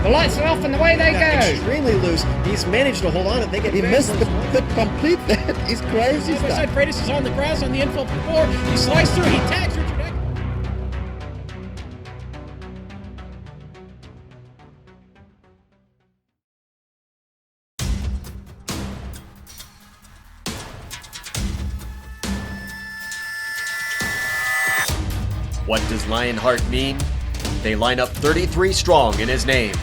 The lights are off and away they go. Extremely loose. He's managed to hold on and he missed the complete that. He's crazy stuff. Side Freitas is on the grass on the infield before. He slides through. He tags Richard Eck. What does LionHeart mean? They line up 33 strong in his name.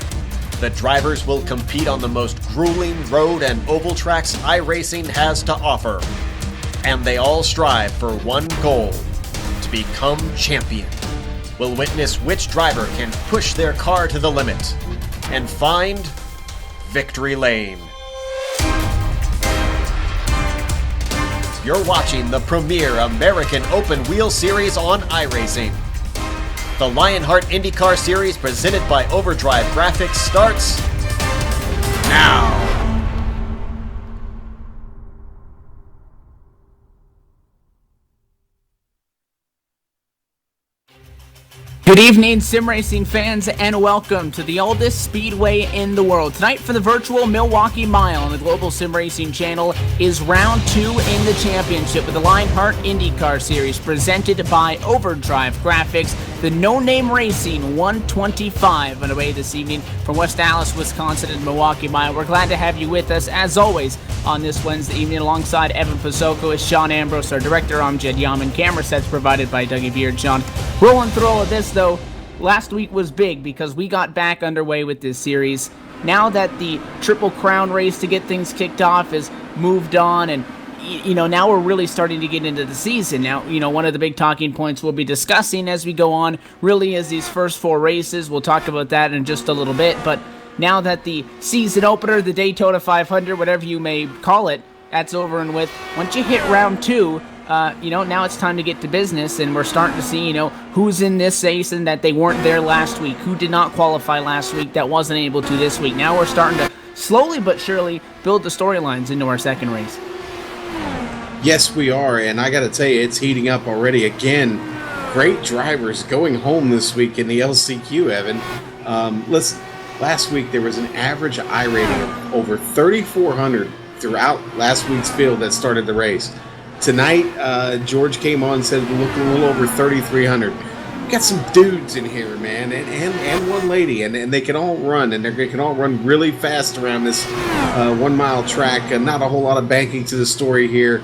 The drivers will compete on the most grueling road and oval tracks iRacing has to offer. And they all strive for one goal, to become champion. We'll witness which driver can push their car to the limit and find victory lane. You're watching the premier American Open Wheel Series on iRacing. The LionHeart IndyCar Series presented by Overdrive Graphics starts now. Good evening, sim racing fans, and welcome to the oldest speedway in the world. Tonight for the virtual Milwaukee Mile on the Global Sim Racing Channel is round 2 in the championship with the LionHeart IndyCar Series presented by Overdrive Graphics. The No Name Racing 125 underway this evening from West Allis, Wisconsin and Milwaukee Mile. We're glad to have you with us, as always, on this Wednesday evening. Alongside Evan Pasoko is Sean Ambrose, our director, Amjad Yaman. Camera sets provided by Dougie Beard. Sean, rolling through all of this, though, last week was big because we got back underway with this series. Now that the Triple Crown race to get things kicked off has moved on, and now we're really starting to get into the season. Now, one of the big talking points we'll be discussing as we go on really is these first 4 races. We'll talk about that in just a little bit, but now that the season opener, the Daytona 500, whatever you may call it, that's over and with. Once you hit round 2, now it's time to get to business, and we're starting to see, who's in this race and that they weren't there last week, who did not qualify last week that wasn't able to this week. Now we're starting to slowly but surely build the storylines into our second race. Yes, we are, and I got to tell you, it's heating up already. Again, great drivers going home this week in the LCQ, Evan. Listen, last week there was an average I rating of over 3,400 throughout last week's field that started the race. Tonight, George came on and said we're looking a little over 3,300. We got some dudes in here, man, and one lady, and they can all run, and they can all run really fast around this 1 mile track. Not a whole lot of banking to the story here.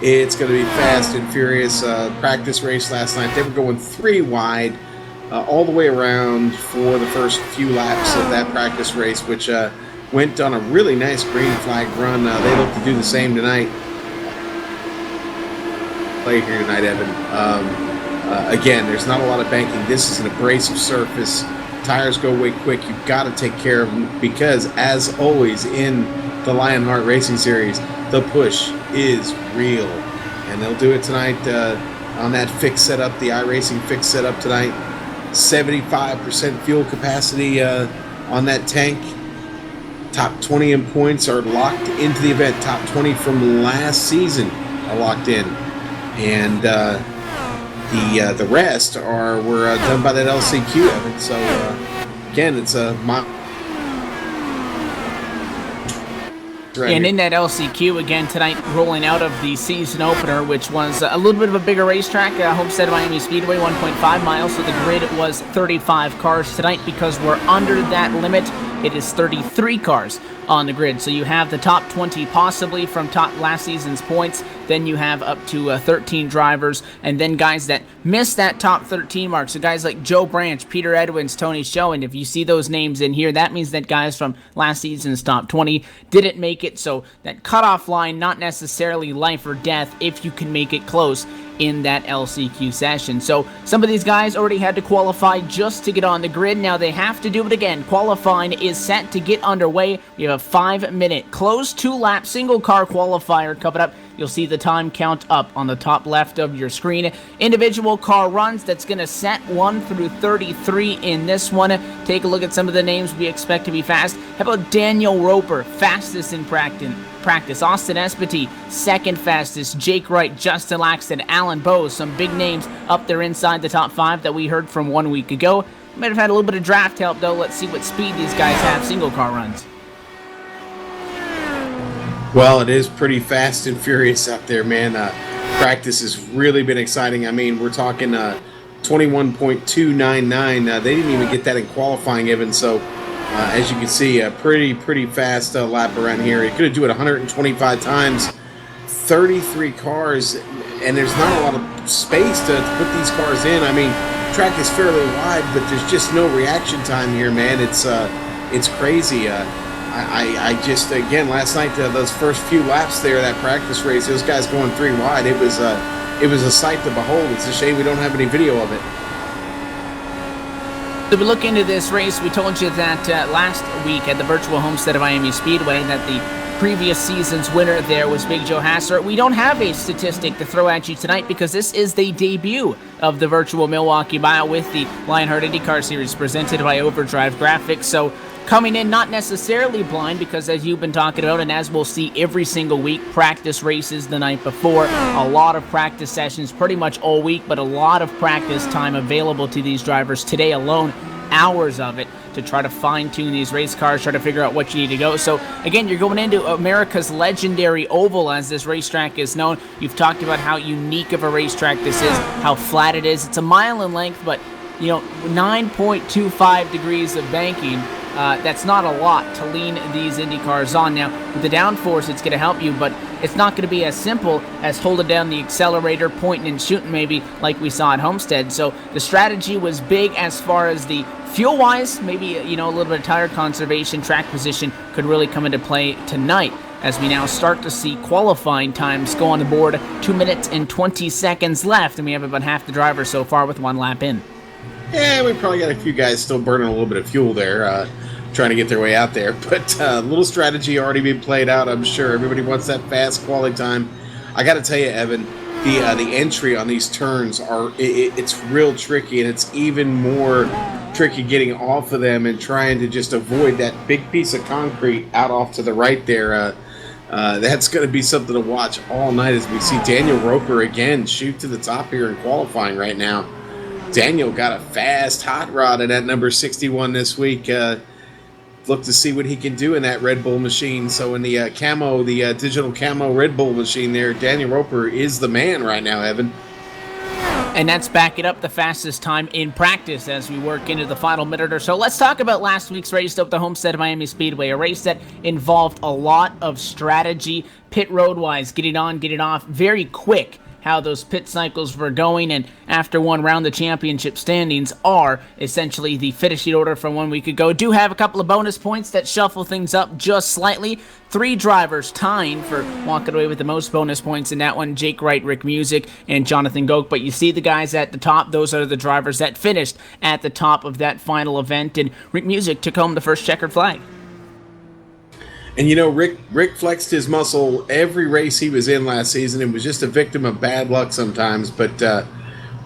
It's going to be fast and furious. Practice race last night, they were going 3 wide all the way around for the first few laps of that practice race, which went on a really nice green flag run. They look to do the same tonight. Play here tonight, Evan. Again, there's not a lot of banking. This is an abrasive surface. Tires go way quick. You've got to take care of them because, as always in the LionHeart Racing Series, the push is real. And they'll do it tonight on that fixed setup, the iRacing fixed setup tonight. 75% fuel capacity on that tank. Top 20 in points are locked into the event. Top 20 from last season are locked in. And the rest were done by that LCQ, Evan. So again, it's a and in that LCQ again tonight, rolling out of the season opener, which was a little bit of a bigger racetrack, Homestead Miami Speedway, 1.5 miles. So the grid was 35 cars tonight. Because we're under that limit, it is 33 cars on the grid. So you have the top 20 possibly from last season's points. Then you have up to 13 drivers, and then guys that missed that top 13 mark. So guys like Joe Branch, Peter Edwins, Tony Show, and if you see those names in here, that means that guys from last season's top 20 didn't make it. So that cutoff line, not necessarily life or death if you can make it close in that LCQ session. So some of these guys already had to qualify just to get on the grid. Now they have to do it again. Qualifying is set to get underway. We have a 5-minute closed 2-lap single car qualifier coming up. You'll see the time count up on the top left of your screen. Individual car runs, that's going to set 1 through 33 in this one. Take a look at some of the names we expect to be fast. How about Daniel Roper, fastest in practice. Austin Espety, second fastest. Jake Wright, Justin Laxton, Alan Bowes, some big names up there inside the top 5 that we heard from 1 week ago. Might have had a little bit of draft help, though. Let's see what speed these guys have single car runs. Well, it is pretty fast and furious out there, man. Practice has really been exciting. I mean, we're talking 21.299. They didn't even get that in qualifying, Evan. So, as you can see, a pretty fast lap around here. He could have do it 125 times, 33 cars, and there's not a lot of space to put these cars in. I mean, track is fairly wide, but there's just no reaction time here, man. It's crazy. I just, again, last night, those first few laps there, that practice race, those guys going 3 wide, it was a sight to behold. It's a shame we don't have any video of it. So we look into this race. We told you that last week at the virtual homestead of Miami Speedway that the previous season's winner there was Big Joe Hasser. We don't have a statistic to throw at you tonight because this is the debut of the virtual Milwaukee Mile with the LionHeart IndyCar Series presented by Overdrive Graphics. So coming in not necessarily blind because, as you've been talking about, and as we'll see every single week, practice races the night before, a lot of practice sessions pretty much all week, but a lot of practice time available to these drivers today alone, hours of it, to try to fine-tune these race cars, try to figure out what you need to go. So, again, you're going into America's legendary oval, as this racetrack is known. You've talked about how unique of a racetrack this is, how flat it is. It's a mile in length, but, 9.25 degrees of banking. That's not a lot to lean these Indy cars on. Now, with the downforce, it's going to help you, but it's not going to be as simple as holding down the accelerator, pointing and shooting maybe like we saw at Homestead. So the strategy was big as far as the fuel-wise, maybe, a little bit of tire conservation, track position could really come into play tonight as we now start to see qualifying times go on the board. 2 minutes and 20 seconds left, and we have about half the drivers so far with 1 lap in. Yeah, we probably got a few guys still burning a little bit of fuel there, trying to get their way out there. But a little strategy already being played out, I'm sure. Everybody wants that fast quality time. I got to tell you, Evan, the entry on these turns it's real tricky, and it's even more tricky getting off of them and trying to just avoid that big piece of concrete out off to the right there. That's going to be something to watch all night as we see Daniel Roper again shoot to the top here in qualifying right now. Daniel got a fast hot rod in that number 61 this week. Look to see what he can do in that Red Bull machine. So in the digital camo Red Bull machine there, Daniel Roper is the man right now, Evan. And that's backing up the fastest time in practice as we work into the final minute or so. Let's talk about last week's race up the Homestead of Miami Speedway, a race that involved a lot of strategy, pit road-wise, getting on, getting off, very quick how those pit cycles were going, and after one round, the championship standings are essentially the finishing order from 1 week ago. Do have a couple of bonus points that shuffle things up just slightly. 3 drivers tying for walking away with the most bonus points in that one: Jake Wright, Rick Music, and Jonathan Goke. But you see the guys at the top, those are the drivers that finished at the top of that final event, and Rick Music took home the first checkered flag. And Rick flexed his muscle every race he was in last season and was just a victim of bad luck sometimes. But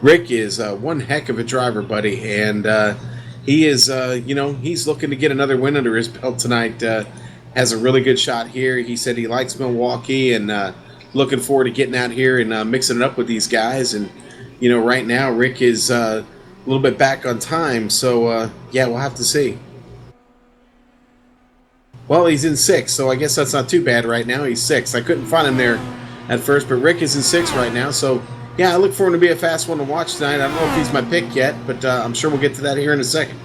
Rick is one heck of a driver, buddy. And he is, he's looking to get another win under his belt tonight. Has a really good shot here. He said he likes Milwaukee and looking forward to getting out here and mixing it up with these guys. And, right now Rick is a little bit back on time. So, we'll have to see. Well, he's in 6th, so I guess that's not too bad right now. He's 6th. I couldn't find him there at first, but Rick is in 6th right now. So, I look for him to be a fast one to watch tonight. I don't know if he's my pick yet, but I'm sure we'll get to that here in a second.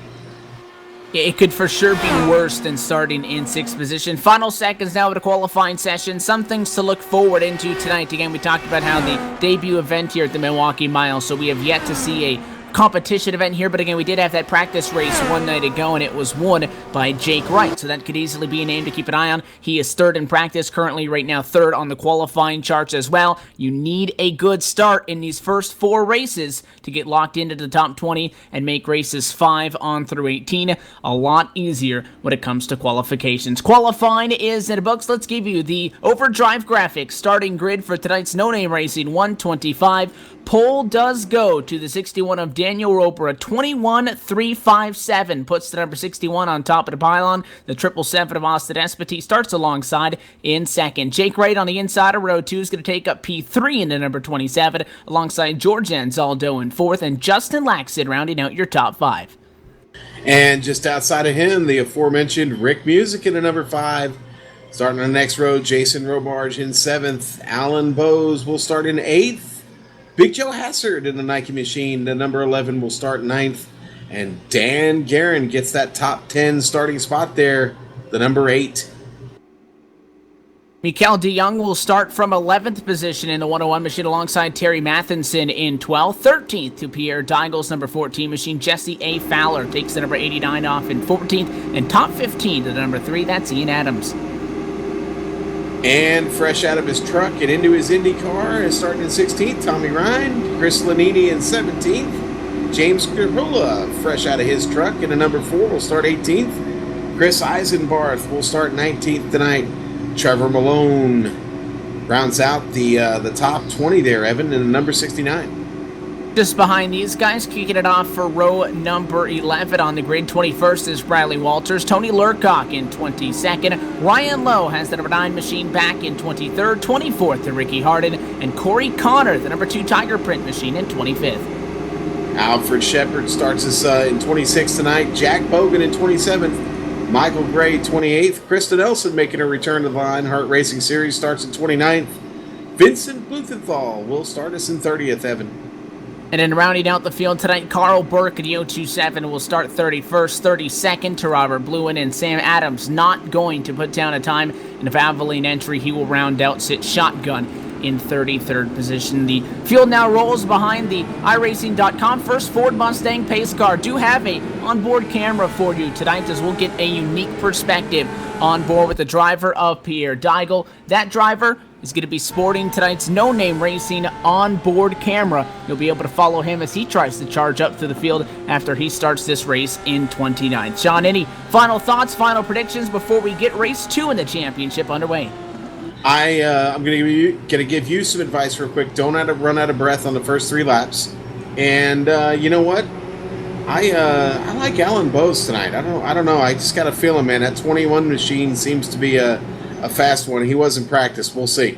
It could for sure be worse than starting in 6th position. Final seconds now of the qualifying session. Some things to look forward into tonight. Again, we talked about how the debut event here at the Milwaukee Mile, so we have yet to see a competition event here, but again, we did have that practice race one night ago, and it was won by Jake Wright, so that could easily be a name to keep an eye on. He is 3rd in practice, currently right now 3rd on the qualifying charts as well. You need a good start in these first 4 races to get locked into the top 20 and make races 5 on through 18 a lot easier when it comes to qualifications. Qualifying is in the books. Let's give you the Overdrive Graphics starting grid for tonight's no-name racing 125. Pole does go to the 61 of Daniel Roper, a 21.357, puts the number 61 on top of the pylon. The 777 of Austin Espity starts alongside in 2nd. Jake Wright on the inside of row 2 is going to take up P3 into number 27, alongside George Anzaldo in 4th, and Justin Laxton rounding out your top 5. And just outside of him, the aforementioned Rick Music in the number 5. Starting on the next row, Jason Robarge in 7th. Alan Bowes will start in 8th. Big Joe Hassard in the Nike Machine, the number 11, will start 9th. And Dan Guerin gets that top 10 starting spot there, the number 8. Mikael de Jong will start from 11th position in the 101 machine alongside Terry Mathinson in 12th. 13th to Pierre Daigel's number 14 machine. Jesse A. Fowler takes the number 89 off in 14th. And top 15 to the number 3, that's Ian Adams. And fresh out of his truck and into his Indy car, is starting in 16th, Tommy Ryan. Chris Lanini in 17th. James Kurhula, fresh out of his truck in the number 4, will start 18th. Chris Eisenbarth will start 19th tonight. Trevor Malone rounds out the top 20 there, Evan, in the number 69. Just behind these guys, kicking it off for row number 11 on the grid. 21st is Bradley Walters. Tony Lurcock in 22nd. Ryan Lowe has the number 9 machine back in 23rd. 24th to Ricky Harden. And Corey Connor, the number 2 Tiger Print machine, in 25th. Alfred Shepard starts us in 26th tonight. Jack Bogan in 27th. Michael Gray, 28th. Krista Nelson making a return to the LionHeart Racing Series, starts in 29th. Vincent Blumenthal will start us in 30th, Evan. And then rounding out the field tonight, Carl Burke in the 027 will start 31st. 32nd to Robert Bluen, and Sam Adams not going to put down a time. And if Aveline entry, he will round out, sit shotgun in 33rd position. The field now rolls behind the iRacing.com first Ford Mustang pace car. Do have a onboard camera for you tonight, as we'll get a unique perspective on board with the driver of Pierre Daigel. That driver is going to be sporting tonight's No Name Racing onboard camera. You'll be able to follow him as he tries to charge up to the field after he starts this race in 29th. Sean, any final thoughts, final predictions before we get race 2 in the championship underway? I'm going to give you some advice real quick. Don't run out of breath on the first 3 laps. And you know what? I like Alan Bowes tonight. I don't know. I just got a feeling, man. That 21 machine seems to be a fast one. He was in practice. We'll see.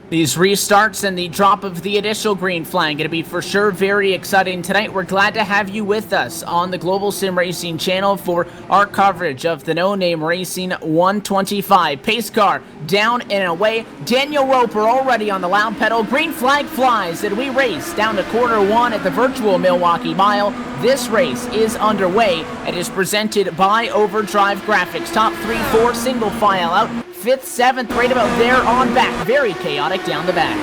These restarts and the drop of the initial green flag going to be for sure very exciting tonight. We're glad to have you with us on the Global Sim Racing channel for our coverage of the No Name Racing 125. Pace car down and away. Daniel Roper already on the loud pedal. Green flag flies, and we race down to quarter 1 at the virtual Milwaukee Mile. This race is underway and is presented by Overdrive Graphics. Top 3, 4 single file out. 5th, 7th, right about there on back. Very chaotic down the back.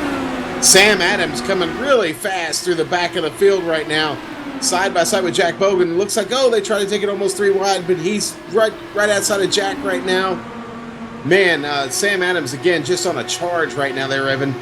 Sam Adams coming really fast through the back of the field right now. Side by side with Jack Bogan. Looks like, they try to take it almost 3 wide, but he's right outside of Jack right now. Man, Sam Adams, again, just on a charge right now there, Evan.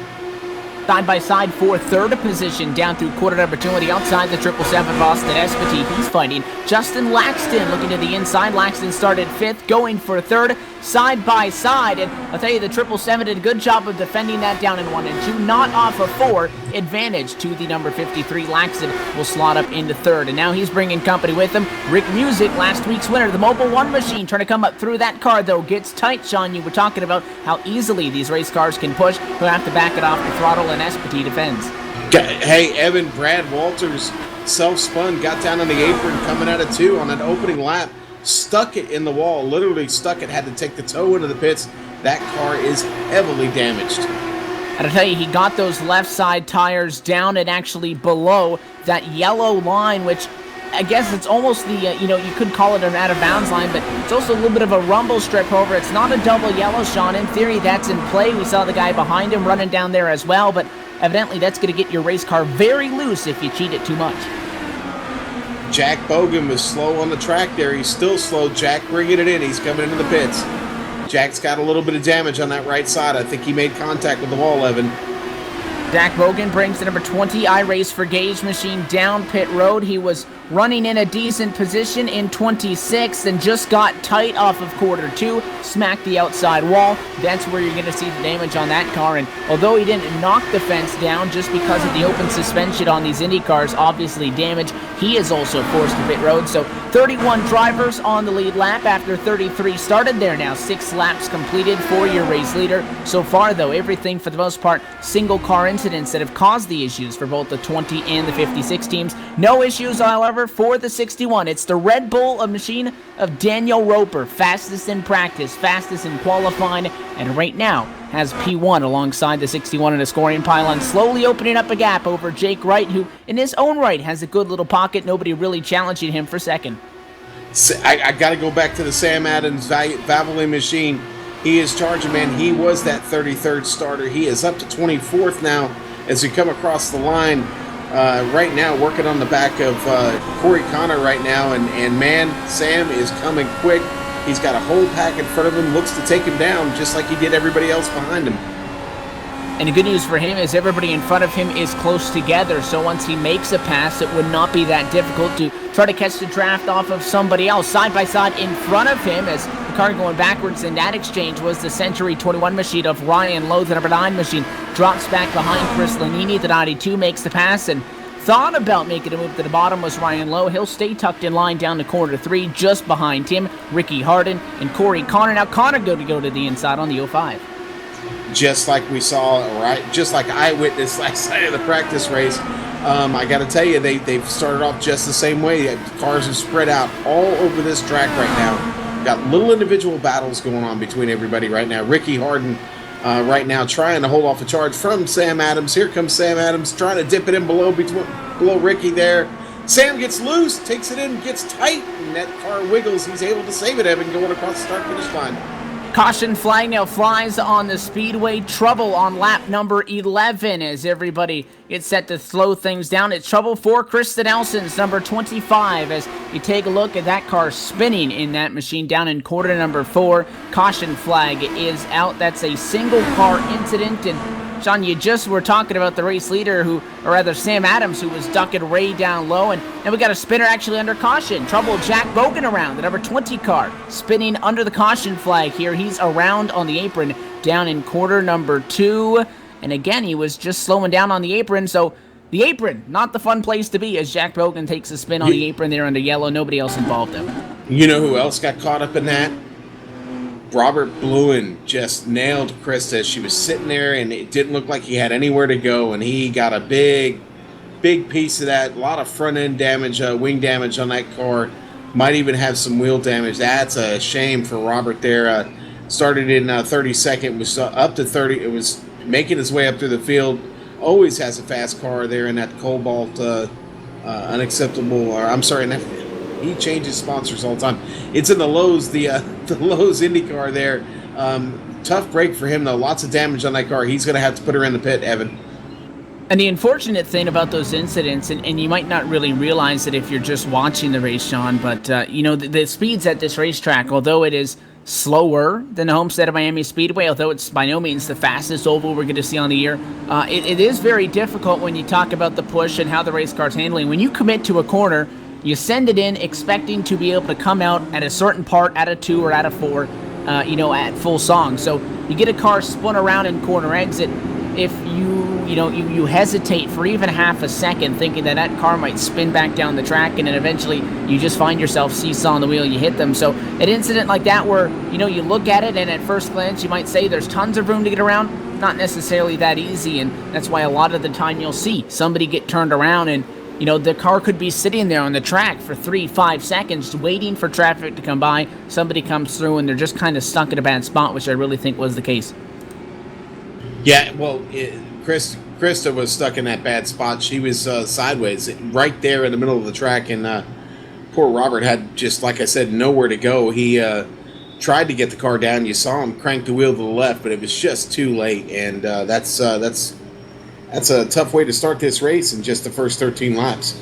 Side by side for 3rd position down through quarter number 2 on the outside. The 777 Boston Espity. He's fighting Justin Laxton looking to the inside. Laxton started 5th, going for 3rd, side by side. And I'll tell you, the 777 did a good job of defending that down in 1 and 2. Not off of 4. Advantage to the number 53. Laxton will slot up into 3rd. And now he's bringing company with him. Rick Music, last week's winner. The Mobile 1 machine trying to come up through that car, though. Gets tight, Sean. You were talking about how easily these race cars can push. He'll have to back it off the throttle, and Espity defends. Hey, Evan, Brad Walters self-spun, got down on the apron coming out of 2 on that opening lap. Stuck it in the wall, literally stuck it, had to take the toe into the pits. That car is heavily damaged. And I tell you, he got those left side tires down and actually below that yellow line, which I guess it's almost the, you could call it an out-of-bounds line, but it's also a little bit of a rumble strip. However, it's not a double yellow, Sean. In theory, that's in play. We saw the guy behind him running down there as well, but evidently that's going to get your race car very loose if you cheat it too much. Jack Bogan was slow on the track there. He's still slow. Jack bringing it in. He's coming into the pits. Jack's got a little bit of damage on that right side. I think he made contact with the wall, Evan. Jack Bogan brings the number 20 iRace for Gage machine down pit road. He was running in a decent position in 26th and just got tight off of quarter 2, smacked the outside wall. That's where you're going to see the damage on that car. And although he didn't knock the fence down just because of the open suspension on these Indy cars, obviously damaged, he is also forced to pit road. So 31 drivers on the lead lap after 33 started. There now 6 laps completed for your race leader. So far, though, everything for the most part single car incident. incidents that have caused the issues for both the 20 and the 56 teams. No issues, however, for the 61. It's the Red Bull, a machine of Daniel Roper, fastest in practice, fastest in qualifying, and right now has P1 alongside the 61 in a scoring pylon, slowly opening up a gap over Jake Wright, who in his own right has a good little pocket. Nobody really challenging him for second. I got to go back to the Sam Adams Valvoline machine. He is charging, man. He was that 33rd starter. He is up to 24th now as we come across the line. Right now, working on the back of Corey Connor right now, and man, Sam is coming quick. He's got a whole pack in front of him, looks to take him down just like he did everybody else behind him. And the good news for him is everybody in front of him is close together, so once he makes a pass, it would not be that difficult to try to catch the draft off of somebody else. Side by side in front of him, as the car going backwards in that exchange, was the Century 21 machine of Ryan Lowe. The number 9 machine drops back behind Chris Lanini. The 92 makes the pass and thought about making a move to the bottom was Ryan Lowe. He'll stay tucked in line down to corner 3, just behind him, Ricky Harden and Corey Connor. Now Connor go to the inside on the 05. Just like we saw, right? Just like I witnessed last night of the practice race. I got to tell you, they've started off just the same way. The cars are spread out all over this track right now. Got little individual battles going on between everybody right now. Ricky Harden right now trying to hold off a charge from Sam Adams. Here comes Sam Adams trying to dip it in below Ricky there. Sam gets loose, takes it in, gets tight, and that car wiggles. He's able to save it, Evan, going across the start-finish line. Caution flag now flies on the speedway. Trouble on lap number 11 as everybody gets set to slow things down. It's trouble for Krista Nelson's number 25 as you take a look at that car spinning in that machine down in quarter number 4. Caution flag is out. That's a single car incident. And Sean, you just were talking about the race leader, or rather Sam Adams, who was ducking way down low, and we got a spinner actually under caution. Trouble Jack Bogan around, the number 20 car, spinning under the caution flag here. He's around on the apron down in quarter number 2, and again, he was just slowing down on the apron, so the apron, not the fun place to be as Jack Bogan takes a spin on the apron there under yellow. Nobody else involved him. You know who else got caught up in that? Robert Bluen just nailed Krista. She was sitting there, and it didn't look like he had anywhere to go, and he got a big piece of that. A lot of front-end damage, wing damage on that car. Might even have some wheel damage. That's a shame for Robert there. Started in 32nd, was up to 30. It was making his way up through the field. Always has a fast car there in that Cobalt unacceptable. He changes sponsors all the time. It's in the Lowe's, the Lowe's IndyCar there. Tough break for him, though. Lots of damage on that car. He's going to have to put her in the pit, Evan. And the unfortunate thing about those incidents, and you might not really realize it if you're just watching the race, Sean, but, the speeds at this racetrack, although it is slower than the Homestead of Miami Speedway, although it's by no means the fastest oval we're going to see on the year, it is very difficult when you talk about the push and how the race car's handling. When you commit to a corner, you send it in expecting to be able to come out at a certain part, at a 2 or at a 4, at full song. So you get a car spun around in corner exit. If you hesitate for even half a second thinking that car might spin back down the track, and then eventually you just find yourself seesawing the wheel, you hit them. So an incident like that where, you look at it and at first glance you might say there's tons of room to get around, not necessarily that easy, and that's why a lot of the time you'll see somebody get turned around and the car could be sitting there on the track for 3-5 seconds waiting for traffic to come by. Somebody comes through and they're just kind of stuck in a bad spot, which I really think was the case. Yeah, well, Krista was stuck in that bad spot. She was sideways right there in the middle of the track, and poor Robert had just, like I said, nowhere to go. He tried to get the car down. You saw him crank the wheel to the left, but it was just too late, and that's a tough way to start this race in just the first 13 laps.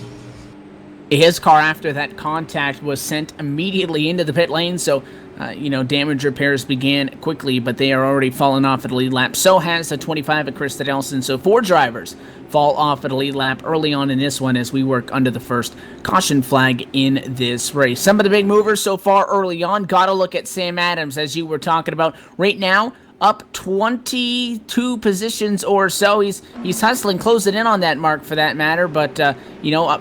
His car, after that contact, was sent immediately into the pit lane, so, damage repairs began quickly, but they are already falling off at the lead lap. So has the 25 at Krista Nelson, so 4 drivers fall off at the lead lap early on in this one as we work under the first caution flag in this race. Some of the big movers so far early on, gotta look at Sam Adams, as you were talking about. Right now, up 22 positions or so. He's hustling, closing in on that mark for that matter, but, up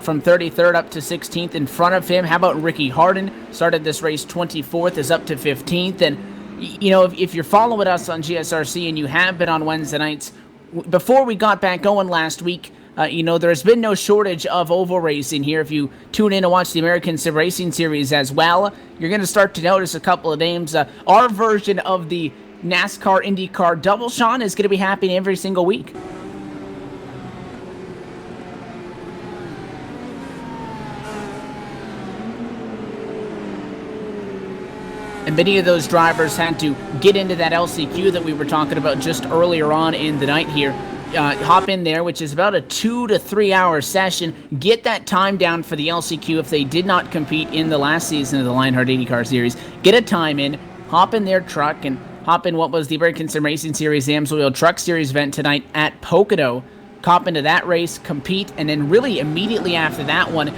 from 33rd up to 16th in front of him. How about Ricky Harden? Started this race 24th, is up to 15th, and, if you're following us on GSRC and you have been on Wednesday nights, before we got back going last week, there's been no shortage of oval racing here. If you tune in to watch the American Sim Racing Series as well, you're going to start to notice a couple of names. Our version of the NASCAR IndyCar double, Sean, is going to be happening every single week. And many of those drivers had to get into that LCQ that we were talking about just earlier on in the night here. Hop in there, which is about a 2 to 3 hour session. Get that time down for the LCQ if they did not compete in the last season of the LionHeart IndyCar Series. Get a time in, hop in their truck, and hop in what was the American Sim Racing Series Amsoil Truck Series event tonight at Pocono. Hop into that race, compete, and then really immediately after that one,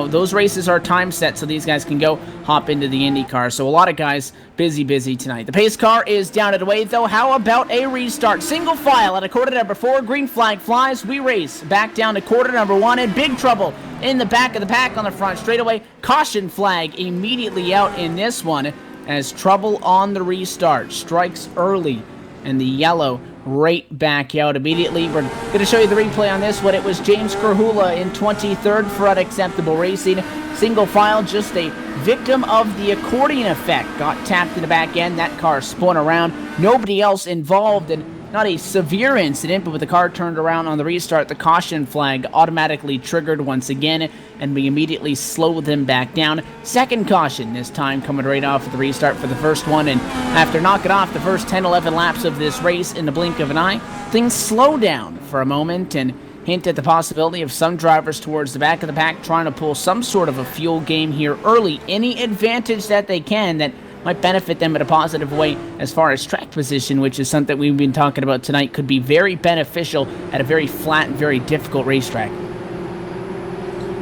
those races are time set so these guys can go hop into the IndyCar. So a lot of guys busy tonight. The pace car is down and away, though. How about a restart? Single file at a quarter number 4. Green flag flies. We race back down to quarter number 1. In big trouble in the back of the pack on the front straightaway. Caution flag immediately out in this one as trouble on the restart. Strikes early, and the yellow right back out immediately. We're going to show you the replay on this one. It was James Krahula in 23rd for unacceptable racing. Single file, just a victim of the accordion effect. Got tapped in the back end. That car spun around. Nobody else involved, and not a severe incident, but with the car turned around on the restart, the caution flag automatically triggered once again, and we immediately slow them back down. Second caution, this time coming right off at the restart for the first one, and after knocking off the first 10-11 laps of this race in the blink of an eye, things slow down for a moment and hint at the possibility of some drivers towards the back of the pack trying to pull some sort of a fuel game here early. Any advantage that they can that might benefit them in a positive way as far as track position, which is something we've been talking about tonight, could be very beneficial at a very flat and very difficult racetrack.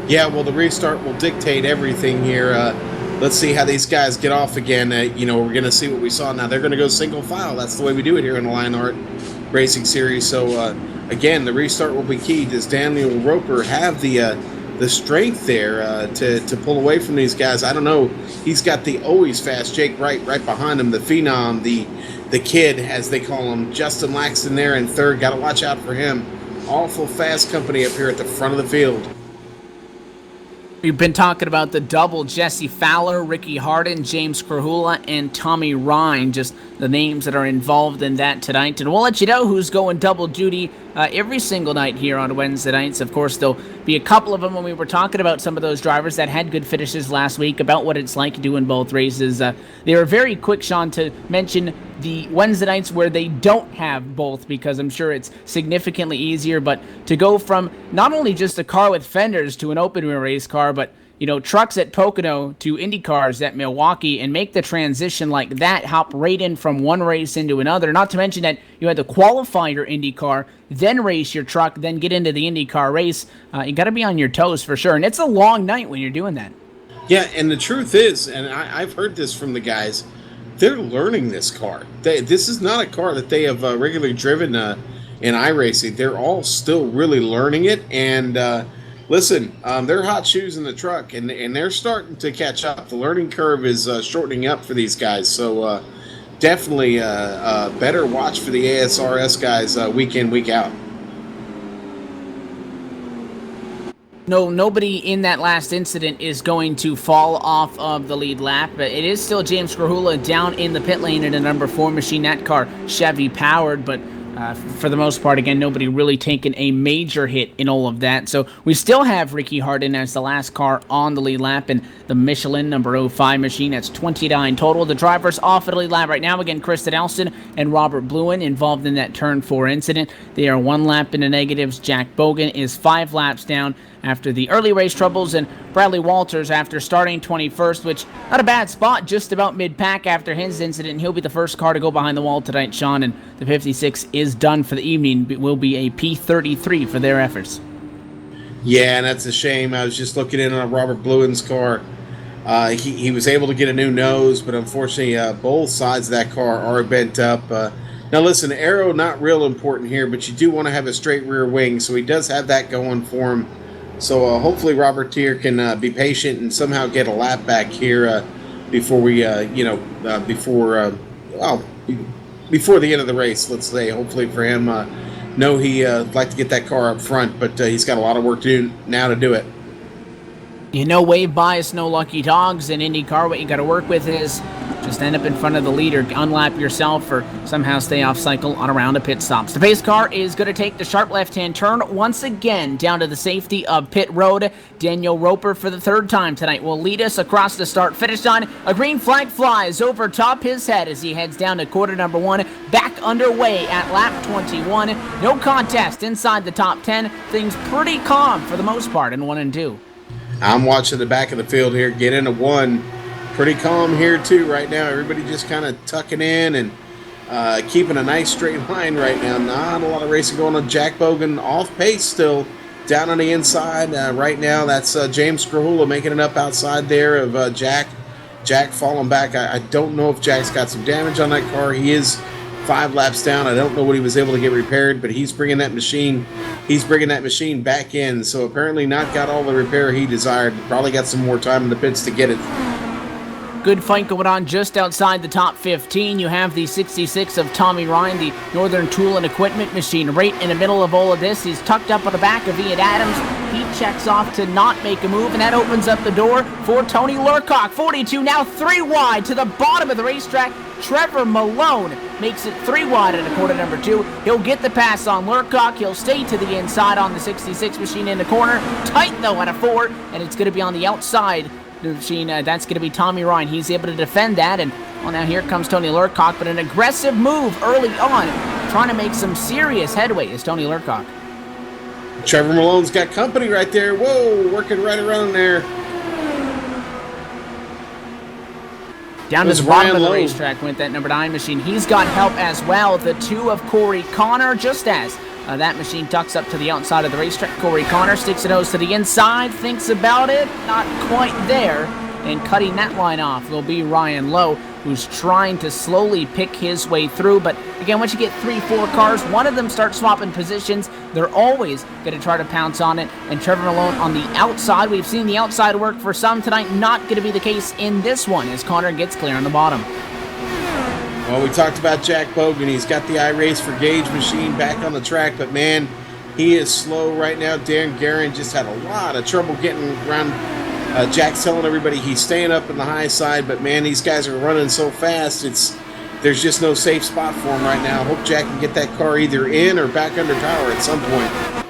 Yeah, well, the restart will dictate everything here. Let's see how these guys get off again. We're going to see what we saw now. They're going to go single file. That's the way we do it here in the LionHeart Racing Series. So, again, the restart will be key. Does Daniel Roper have the strength there to pull away from these guys? I don't know. He's got the always fast Jake Wright right behind him, the phenom, the kid, as they call him. Justin Laxton there in third. Got to watch out for him. Awful fast company up here at the front of the field. We've been talking about the double: Jesse Fowler, Ricky Harden, James Krahula, and Tommy Ryan, just the names that are involved in that tonight. And we'll let you know who's going double duty every single night here on Wednesday nights. Of course, there'll be a couple of them when we were talking about some of those drivers that had good finishes last week, about what it's like doing both races. They were very quick, Sean, to mention the Wednesday nights where they don't have both, because I'm sure it's significantly easier. But to go from not only just a car with fenders to an open wheel race car, but trucks at Pocono to Indy cars at Milwaukee, and make the transition like that, hop right in from one race into another. Not to mention that you had to qualify your Indy car, then race your truck, then get into the Indy car race. You got to be on your toes for sure, and it's a long night when you're doing that. Yeah, and the truth is, and I've heard this from the guys, they're learning this car. This is not a car that they have regularly driven in iRacing. They're all still really learning it, and listen, they're hot shoes in the truck, and they're starting to catch up. The learning curve is shortening up for these guys, so definitely better watch for the ASRS guys week in, week out. No, nobody in that last incident is going to fall off of the lead lap, but it is still James Krahula down in the pit lane in a number 4 machine. That car Chevy powered, but for the most part, again, nobody really taken a major hit in all of that. So we still have Ricky Harden as the last car on the lead lap, and the Michelin number 05 machine. That's 29 total. The drivers off at the lead lap right now. Again, Kristen Elson and Robert Bluen involved in that turn 4 incident. They are 1 lap in the negatives. Jack Bogan is 5 laps down after the early race troubles, and Bradley Walters after starting 21st, which not a bad spot, just about mid-pack after his incident. He'll be the first car to go behind the wall tonight, Sean, and the 56 is done for the evening. It will be a P33 for their efforts. Yeah, and that's a shame. I was just looking in on Robert Bluen's car. He was able to get a new nose, but unfortunately both sides of that car are bent up. Now listen, aero not real important here, but you do want to have a straight rear wing, so he does have that going for him. So hopefully Robert Tier can be patient and somehow get a lap back here before we, before the end of the race, let's say. Hopefully for him, know he'd like to get that car up front, but he's got a lot of work to do now to do it. Wave bias, no lucky dogs in IndyCar. What you got to work with is just end up in front of the leader, unlap yourself, or somehow stay off cycle on a round of pit stops. The pace car is going to take the sharp left-hand turn once again down to the safety of pit road. Daniel Roper, for the third time tonight, will lead us across the start-finish line. A green flag flies over top his head as he heads down to quarter number 1. Back underway at lap 21. No contest inside the top 10. Things pretty calm for the most part in 1 and 2. I'm watching the back of the field here get into 1. Pretty calm here too right now. Everybody just kind of tucking in and keeping a nice straight line right now. Not a lot of racing going on. Jack Bogan off pace still down on the inside right now. That's James Krahula making it up outside there of Jack. Jack falling back. I don't know if Jack's got some damage on that car. He is 5 laps down. I don't know what he was able to get repaired, but he's bringing that machine. He's bringing that machine back in. So apparently not got all the repair he desired. Probably got some more time in the pits to get it. Good fight going on just outside the top 15. You have the 66 of Tommy Ryan, the Northern Tool and Equipment machine, right in the middle of all of this. He's tucked up on the back of Ian Adams. He checks off to not make a move, and that opens up the door for Tony Lurcock. 42 now 3 wide to the bottom of the racetrack. Trevor Malone makes it 3 wide at a quarter number 2. He'll get the pass on Lurcock. He'll stay to the inside on the 66 machine in the corner. Tight though at a 4, and it's going to be on the outside. The machine, that's going to be Tommy Ryan. He's able to defend that, and well, now here comes Tony Lurcock, but an aggressive move early on, trying to make some serious headway is Tony Lurcock. Trevor Malone's got company right there. Whoa, working right around there. Down to the bottom of the racetrack went that number 9 machine. He's got help as well. The 2 of Corey Connor, just as that machine tucks up to the outside of the racetrack. Corey Connor sticks a nose to the inside, thinks about it, not quite there, and cutting that line off will be Ryan Lowe, who's trying to slowly pick his way through. But again, once you get 3-4 cars, one of them starts swapping positions, they're always going to try to pounce on it. And Trevor Malone on the outside, we've seen the outside work for some tonight, not going to be the case in this one as Connor gets clear on the bottom. Well, we talked about Jack Bogan. He's got the iRace for Gauge machine back on the track, but man, he is slow right now. Darren Guerin just had a lot of trouble getting around. Jack's telling everybody he's staying up in the high side, but man, these guys are running so fast. There's just no safe spot for him right now. I hope Jack can get that car either in or back under power at some point.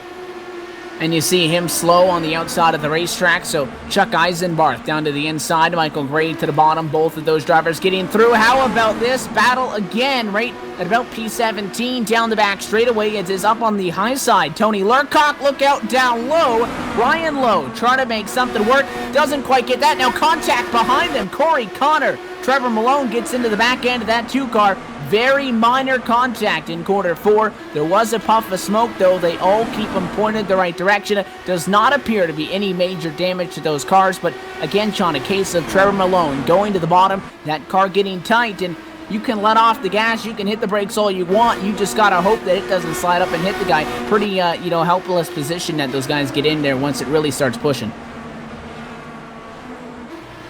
And you see him slow on the outside of the racetrack, so Chuck Eisenbarth down to the inside, Michael Gray to the bottom, both of those drivers getting through. How about this battle again, right at about P17, down the back straightaway. It is up on the high side. Tony Lurcock, look out down low. Ryan Lowe trying to make something work, doesn't quite get that. Now contact behind them, Corey Connor. Trevor Malone gets into the back end of that 2 car. Very minor contact in quarter 4. There was a puff of smoke, though. They all keep them pointed the right direction. Does not appear to be any major damage to those cars. But again, Sean, a case of Trevor Malone going to the bottom, that car getting tight, and you can let off the gas, you can hit the brakes all you want. You just got to hope that it doesn't slide up and hit the guy. Pretty, helpless position that those guys get in there once it really starts pushing.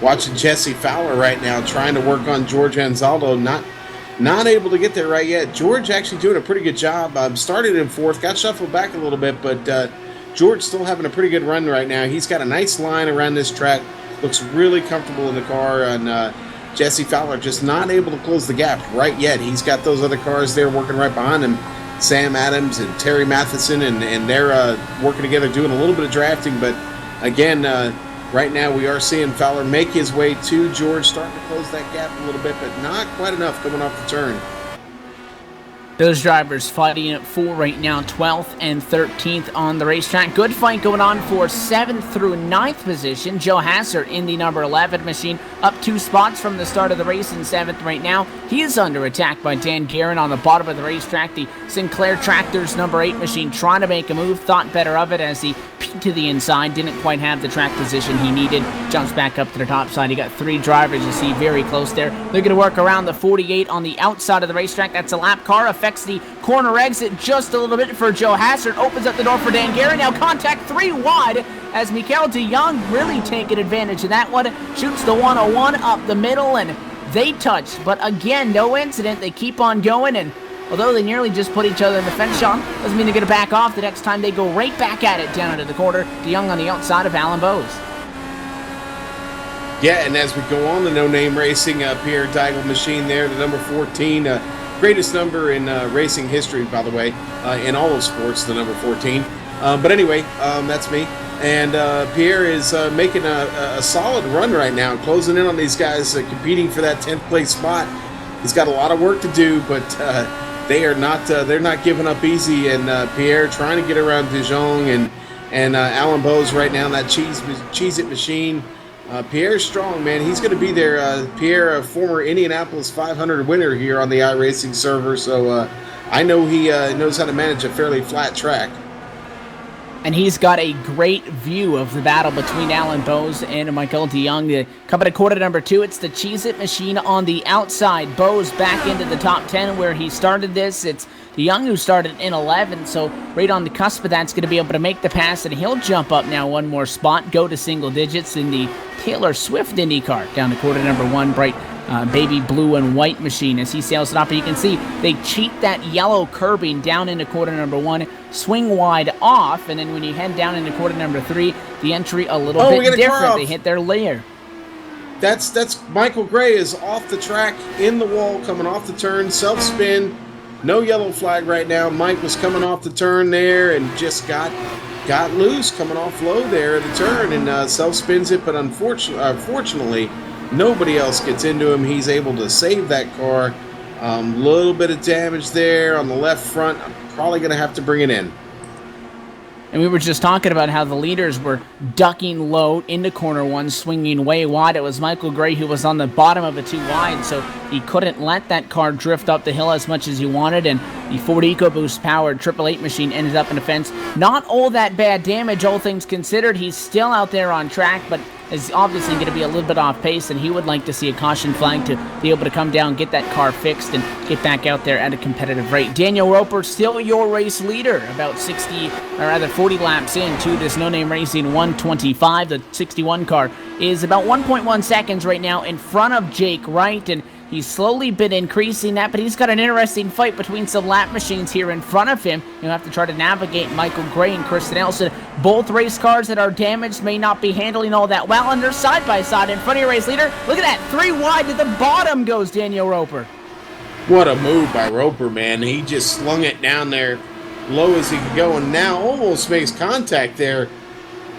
Watching Jesse Fowler right now, trying to work on George Anzaldo, not able to get there right yet. George actually doing a pretty good job. Started in 4th, got shuffled back a little bit, but George still having a pretty good run right now. He's got a nice line around this track, looks really comfortable in the car, and Jesse Fowler just not able to close the gap right yet. He's got those other cars there working right behind him, Sam Adams and Terry Matheson, and they're working together doing a little bit of drafting, but again, right now we are seeing Fowler make his way to George, starting to close that gap a little bit, but not quite enough coming off the turn. Those drivers fighting it for right now, 12th and 13th on the racetrack. Good fight going on for 7th through 9th position. Joe Hassert in the number 11 machine, up 2 spots from the start of the race in 7th right now. He is under attack by Dan Guerin on the bottom of the racetrack. The Sinclair Tractors number 8 machine trying to make a move, thought better of it as he peeked to the inside, didn't quite have the track position he needed, jumps back up to the top side. He got 3 drivers, you see, very close there. They're going to work around the 48 on the outside of the racetrack. That's a lap car, affects the corner exit just a little bit for Joe Hassert, opens up the door for Dan Guerin. Now contact 3 wide as Mikael de Jong really taking advantage of that one, shoots the 101 up the middle, and they touched, but again, no incident. They keep on going, and although they nearly just put each other in the fence, Sean, doesn't mean they're going to back off. The next time they go right back at it down into the corner. DeYoung on the outside of Alan Bowes. Yeah, and as we go on the no-name racing, Pierre Daigle machine there, the number 14, greatest number in racing history, by the way, in all of sports, the number 14. But anyway, that's me. And Pierre is making a solid run right now, closing in on these guys, competing for that 10th place spot. He's got a lot of work to do, but they're not giving up easy. And Pierre trying to get around DeYoung and Alan Bowes right now in that Cheez-It machine. Pierre's strong, man. He's going to be there. Pierre, a former Indianapolis 500 winner here on the iRacing server, so I know he knows how to manage a fairly flat track. And he's got a great view of the battle between Alan Bowes and Michael DeYoung. Coming to quarter number 2, it's the Cheez-It machine on the outside. Bowes back into the top 10 where he started this. It's DeYoung who started in 11, so right on the cusp of that's going to be able to make the pass, and he'll jump up now one more spot, go to single digits in the Taylor Swift IndyCar down to quarter number 1, bright baby blue and white machine as he sails it up. And you can see they cheat that yellow curbing down into quarter number 1, swing wide off, and then when you head down into quarter number 3, the entry a little bit different. They hit their layer. That's Michael Gray is off the track, in the wall, coming off the turn, self-spin, no yellow flag right now. Mike was coming off the turn there and just got loose, coming off low there at the turn, and self-spins it, but unfortunately, nobody else gets into him. He's able to save that car. Little bit of damage there on the left front. I'm probably going to have to bring it in. And we were just talking about how the leaders were ducking low into corner 1, swinging way wide. It was Michael Gray who was on the bottom of it too wide, so he couldn't let that car drift up the hill as much as he wanted, and the Ford EcoBoost powered 888 machine ended up in the fence. Not all that bad damage, all things considered. He's still out there on track, but is obviously going to be a little bit off pace, and he would like to see a caution flag to be able to come down, get that car fixed, and get back out there at a competitive rate. Daniel Roper, still your race leader, about 40 laps into this no-name racing 125. The 61 car is about 1.1 seconds right now in front of Jake Wright, and he's slowly been increasing that, but he's got an interesting fight between some lap machines here in front of him. He'll have to try to navigate Michael Gray and Kristen Nelson. Both race cars that are damaged may not be handling all that well, and they're side by side in front of your race leader. Look at that, 3 wide to the bottom goes Daniel Roper. What a move by Roper, man. He just slung it down there low as he could go, and now almost makes contact there.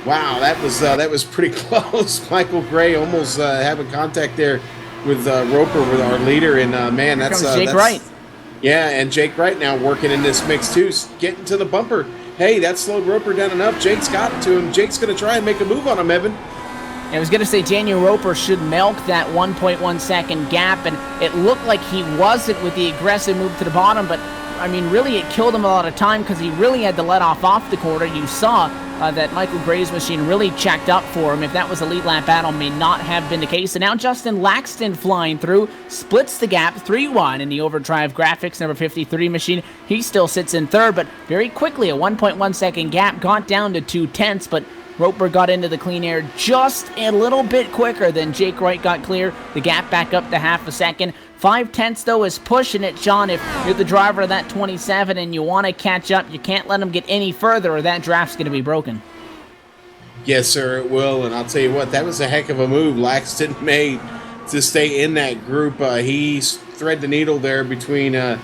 Wow, that was pretty close. Michael Gray almost having contact there with Roper, with our leader, and man, that's Jake Wright. Yeah, and Jake Wright now working in this mix too, getting to the bumper. Hey, that slowed Roper down enough. Jake's got it to him. Jake's going to try and make a move on him, Evan. I was going to say Daniel Roper should milk that 1.1 second gap, and it looked like he wasn't with the aggressive move to the bottom, but I mean, really it killed him a lot of time because he really had to let off the corner. You saw that Michael Gray's machine really checked up for him. If that was a lead lap battle, may not have been the case. And now Justin Laxton flying through, splits the gap 3-1 in the Overdrive Graphics number 53 machine. He still sits in third, but very quickly a 1.1 second gap got down to 2/10, but Roper got into the clean air just a little bit quicker than Jake Wright got clear. The gap back up to half a second. 5/10 though is pushing it, John. If you're the driver of that 27 and you want to catch up, you can't let them get any further or that draft's going to be broken. Yes, sir, it will. And I'll tell you what, that was a heck of a move Laxton made to stay in that group. He thread the needle there between a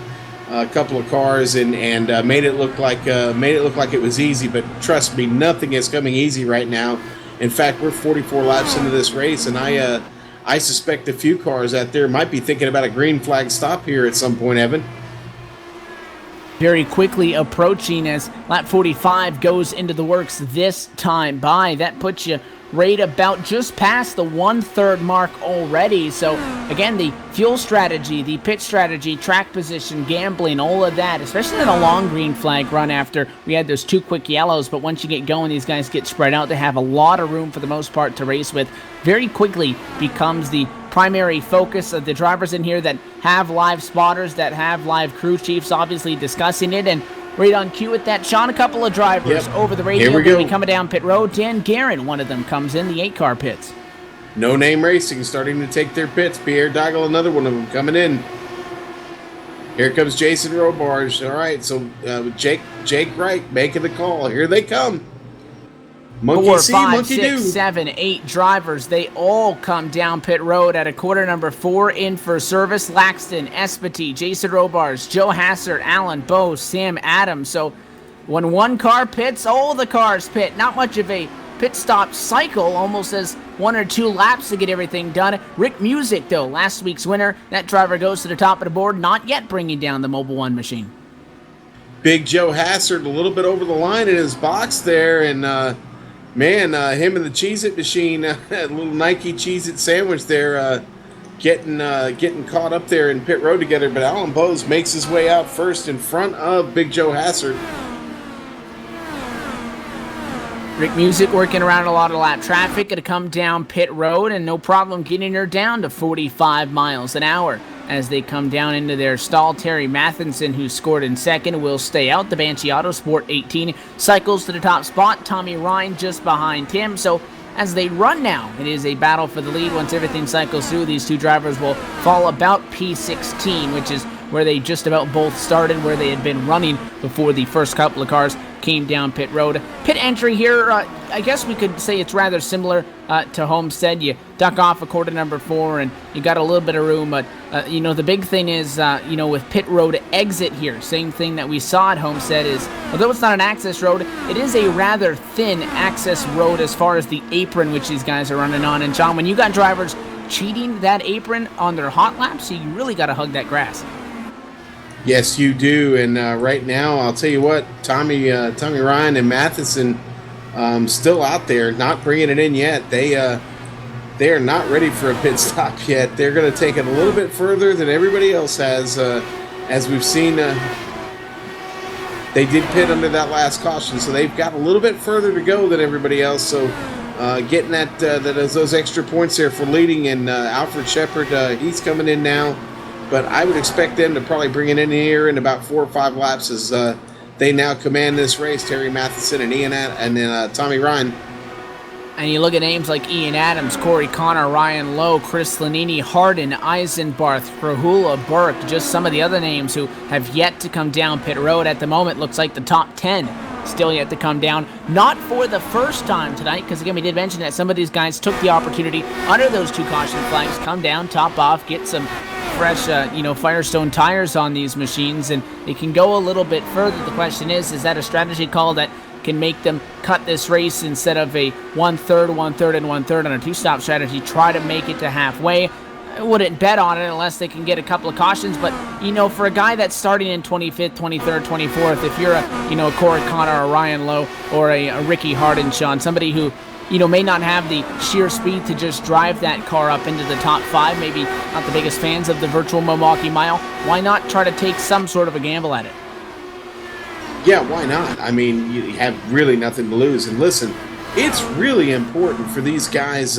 couple of cars and made it look like it was easy. But trust me, nothing is coming easy right now. In fact, we're 44 laps into this race, and I suspect a few cars out there might be thinking about a green flag stop here at some point, Evan. Very quickly approaching as lap 45 goes into the works this time by. That puts you right about just past the 1/3 mark already. So again, the fuel strategy, the pit strategy, track position, gambling, all of that, especially in a long green flag run after we had those 2 quick yellows. But once you get going, these guys get spread out. They have a lot of room for the most part to race with. Very quickly becomes the primary focus of the drivers in here that have live spotters, that have live crew chiefs obviously discussing it. And right on cue with that, Sean, a couple of drivers over the radio going to be coming down pit road. Dan Guerin, one of them, comes in the 8-car pits. No Name Racing starting to take their pits. Pierre Daigle, another one of them coming in. Here comes Jason Robarge. All right, so Jake Wright making the call. Here they come. Monkey 4, see, 5, monkey 6, do. 7, 8 drivers. They all come down pit road at a quarter number 4 in for service. Laxton, Espity, Jason Robarge, Joe Hassert, Alan Bose, Sam Adams. So when one car pits, all the cars pit. Not much of a pit stop cycle, almost as 1 or 2 laps to get everything done. Rick Music, though, last week's winner. That driver goes to the top of the board, not yet bringing down the Mobil 1 machine. Big Joe Hassard a little bit over the line in his box there, and him and the Cheez-It machine, a little Nike Cheez-It sandwich there, getting caught up there in pit road together. But Alan Bose makes his way out first in front of Big Joe Hassard. Rick Music working around a lot of lap traffic. Going to come down pit road and no problem getting her down to 45 miles an hour. As they come down into their stall, Terry Mathinson, who scored in second, will stay out. The Banshee Autosport 18 cycles to the top spot. Tommy Ryan just behind him. So as they run now, it is a battle for the lead. Once everything cycles through, these two drivers will fall about P16, which is where they just about both started, where they had been running before the first couple of cars came down pit road. Pit entry here, I guess we could say it's rather similar to Homestead. You duck off a quarter number 4 and you got a little bit of room, but the big thing is, with pit road exit here, same thing that we saw at Homestead is, although it's not an access road, it is a rather thin access road as far as the apron which these guys are running on. And John, when you got drivers cheating that apron on their hot laps, you really got to hug that grass. Yes, you do. And right now, I'll tell you what, Tommy Ryan and Matheson still out there, not bringing it in yet. They are not ready for a pit stop yet. They're going to take it a little bit further than everybody else has. As we've seen, they did pit under that last caution, so they've got a little bit further to go than everybody else. So getting those extra points there for leading, and Alfred Shepard, he's coming in now. But I would expect them to probably bring it in here in about 4 or 5 laps as they now command this race. Terry Matheson and then Tommy Ryan. And you look at names like Ian Adams, Corey Connor, Ryan Lowe, Chris Lanini, Hardin, Eisenbarth, Rahula, Burke, just some of the other names who have yet to come down pit road. At the moment, looks like the top 10 still yet to come down. Not for the first time tonight, because again, we did mention that some of these guys took the opportunity under those 2 caution flags, come down, top off, get some fresh, Firestone tires on these machines, and they can go a little bit further. The question is that a strategy call that can make them cut this race instead of a 1/3, 1/3, and 1/3 on a 2-stop strategy, try to make it to halfway? I wouldn't bet on it unless they can get a couple of cautions, but, for a guy that's starting in 25th, 23rd, 24th, if you're a Corey Connor, a Ryan Lowe, or a Ricky Hardin, Sean, somebody who may not have the sheer speed to just drive that car up into the top 5, maybe not the biggest fans of the virtual Milwaukee Mile, why not try to take some sort of a gamble at it? Yeah, why not? I mean, you have really nothing to lose. And listen, it's really important for these guys,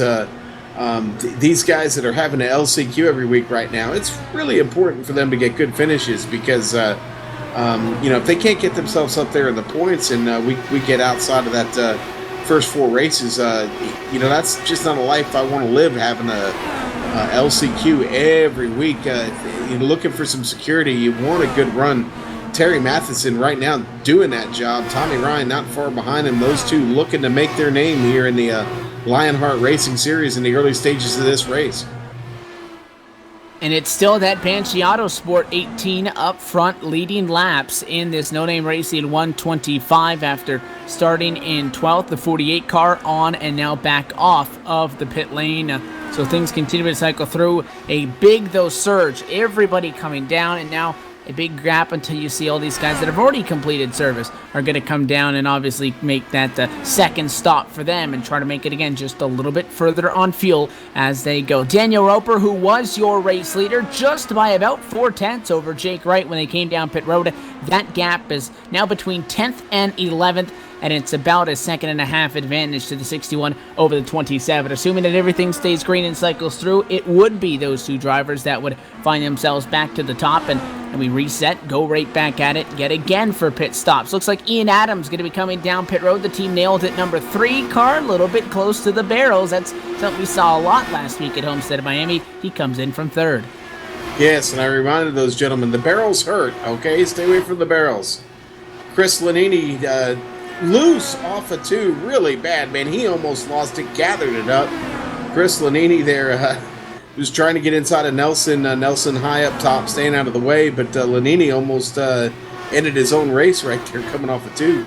these guys that are having an LCQ every week right now, it's really important for them to get good finishes because, if they can't get themselves up there in the points and we get outside of that first 4 races, that's just not a life I want to live, having a LCQ every week. You're looking for some security. You want a good run. Terry Matheson right now doing that job. Tommy Ryan not far behind him. Those two looking to make their name here in the LionHeart Racing Series in the early stages of this race. And it's still that Banshee Autosport 18 up front, leading laps in this no-name race in 125 after starting in 12th. The 48 car on and now back off of the pit lane. So things continue to cycle through. A big, though, surge. Everybody coming down, and now a big gap until you see all these guys that have already completed service are going to come down and obviously make that the second stop for them and try to make it again just a little bit further on fuel as they go. Daniel Roper, who was your race leader, just by about 4/10 over Jake Wright when they came down pit road. That gap is now between 10th and 11th, and it's about a 1.5 advantage to the 61 over the 27. Assuming that everything stays green and cycles through, it would be those 2 drivers that would find themselves back to the top, and we reset, go right back at it yet again for pit stops. Looks like Ian Adams going to be coming down pit road. The team nailed it. Number 3 car, a little bit close to the barrels. That's something we saw a lot last week at Homestead, Miami. He comes in from 3rd. Yes, and I reminded those gentlemen, the barrels hurt, okay? Stay away from the barrels. Chris Lanini, loose off of 2, really bad, man. He almost lost it, gathered it up. Chris Lanini there was trying to get inside of Nelson. Nelson high up top, staying out of the way, but Lanini almost ended his own race right there, coming off of 2.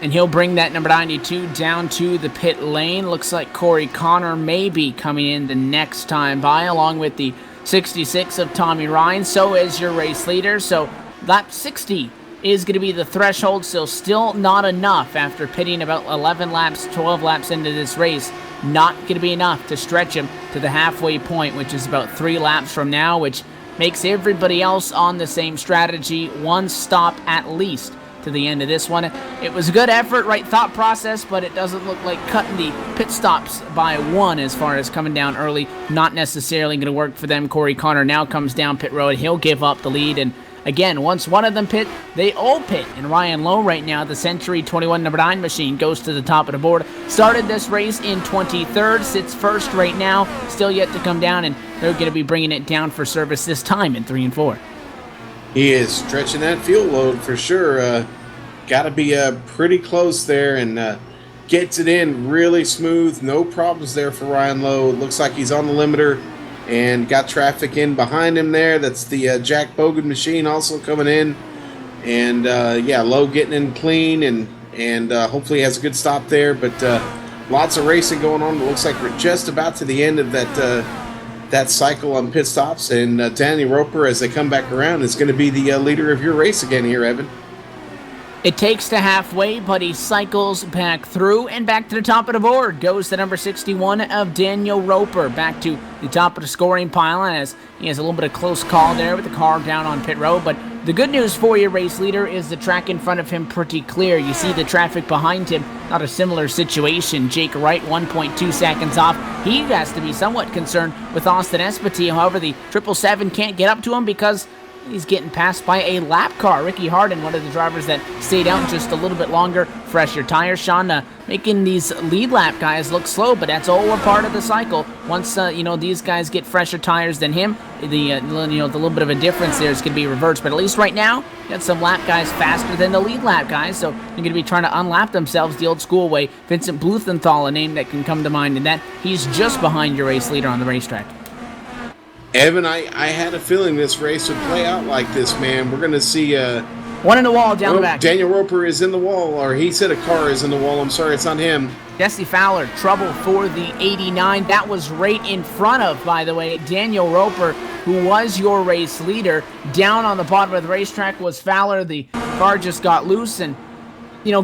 And he'll bring that number 92 down to the pit lane. Looks like Corey Connor may be coming in the next time by, along with the 66 of Tommy Ryan. So is your race leader. So lap 60 is going to be the threshold. Still not enough after pitting about 11 laps, 12 laps into this race. Not going to be enough to stretch him to the halfway point, which is about 3 laps from now, which makes everybody else on the same strategy. 1 stop at least to the end of this one. It was a good effort, right thought process, but it doesn't look like cutting the pit stops by 1 as far as coming down early. Not necessarily going to work for them. Corey Connor now comes down pit road. He'll give up the lead, and again, once one of them pit, they all pit. And Ryan Lowe right now, the Century 21 number 9 machine, goes to the top of the board. Started this race in 23rd, sits first right now, still yet to come down, and they're going to be bringing it down for service this time in 3 and 4. He is stretching that fuel load for sure. Got to be pretty close there, and gets it in really smooth. No problems there for Ryan Lowe. Looks like he's on the limiter and got traffic in behind him there. That's the Jack Bogan machine also coming in. And, yeah, Lowe getting in clean and hopefully has a good stop there. But lots of racing going on. It looks like we're just about to the end of that cycle on pit stops, and Danny Roper, as they come back around, is going to be the leader of your race again here, Evan. It takes to halfway, but he cycles back through and back to the top of the board. Goes the number 61 of Daniel Roper back to the top of the scoring pile, as he has a little bit of close call there with the car down on pit road. But the good news for your race leader is the track in front of him pretty clear. You see the traffic behind him, not a similar situation. Jake Wright 1.2 seconds off. He has to be somewhat concerned with Austin Espati. However, the 777 can't get up to him because he's getting passed by a lap car. Ricky Harden, one of the drivers that stayed out just a little bit longer. Fresher tires. Sean making these lead lap guys look slow, but that's all a part of the cycle. Once these guys get fresher tires than him, the little bit of a difference there is going to be reversed. But at least right now, you got some lap guys faster than the lead lap guys, so they're going to be trying to unlap themselves the old school way. Vincent Bluthenthal, a name that can come to mind, and that he's just behind your race leader on the racetrack. Evan, I had a feeling this race would play out like this, man. We're going to see... one in the wall down the back. Daniel Roper is in the wall, or he said a car is in the wall. I'm sorry, it's not him. Jesse Fowler, trouble for the 89. That was right in front of, by the way, Daniel Roper, who was your race leader. Down on the bottom of the racetrack was Fowler. The car just got loose and,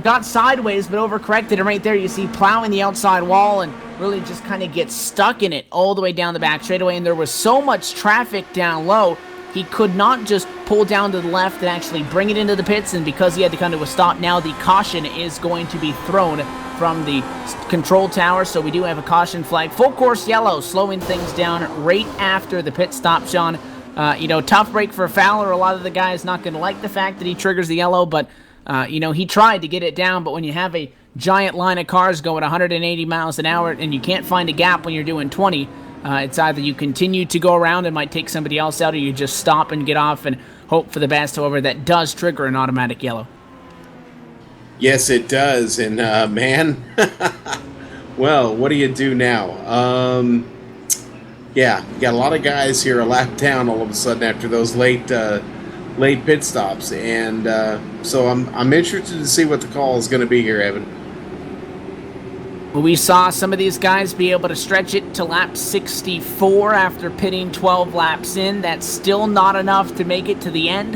got sideways, but overcorrected. And right there you see plowing the outside wall and really just kind of gets stuck in it all the way down the back straightaway. And there was so much traffic down low, he could not just pull down to the left and actually bring it into the pits. And because he had to come to a stop, now the caution is going to be thrown from the control tower. So we do have a caution flag. Full course yellow, slowing things down right after the pit stop, Sean. Tough break for Fowler. A lot of the guys not going to like the fact that he triggers the yellow, but he tried to get it down. But when you have a giant line of cars going 180 miles an hour and you can't find a gap when you're doing 20, it's either you continue to go around and might take somebody else out, or you just stop and get off and hope for the best. However, that does trigger an automatic yellow. Yes, it does. And, man, well, what do you do now? Yeah, you got a lot of guys here a lap down all of a sudden after those late pit stops. And so I'm interested to see what the call is going to be here, Evan. We saw some of these guys be able to stretch it to lap 64 after pitting 12 laps in. That's still not enough to make it to the end.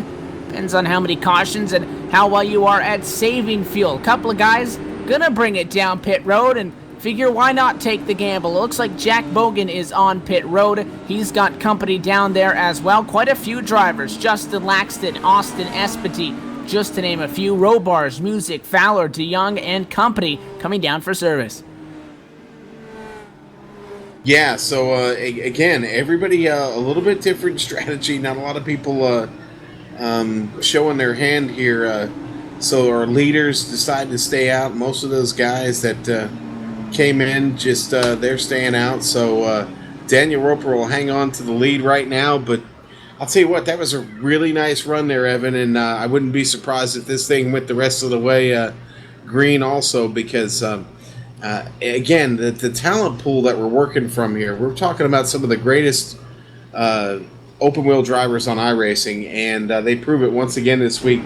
Depends on how many cautions and how well you are at saving fuel. A couple of guys gonna bring it down pit road and figure why not take the gamble. It looks like Jack Bogan is on pit road. He's got company down there as well. Quite a few drivers. Justin Laxton, Austin Espati, just to name a few. Robars, Music, Fowler, DeYoung, and company coming down for service. Yeah, so again, everybody a little bit different strategy. Not a lot of people showing their hand here. So our leaders decide to stay out. Most of those guys that came in, just they're staying out. So Daniel Roper will hang on to the lead right now, but I'll tell you what, that was a really nice run there, Evan, and I wouldn't be surprised if this thing went the rest of the way green also, because again, the talent pool that we're working from here, we're talking about some of the greatest open-wheel drivers on iRacing, and they prove it once again this week.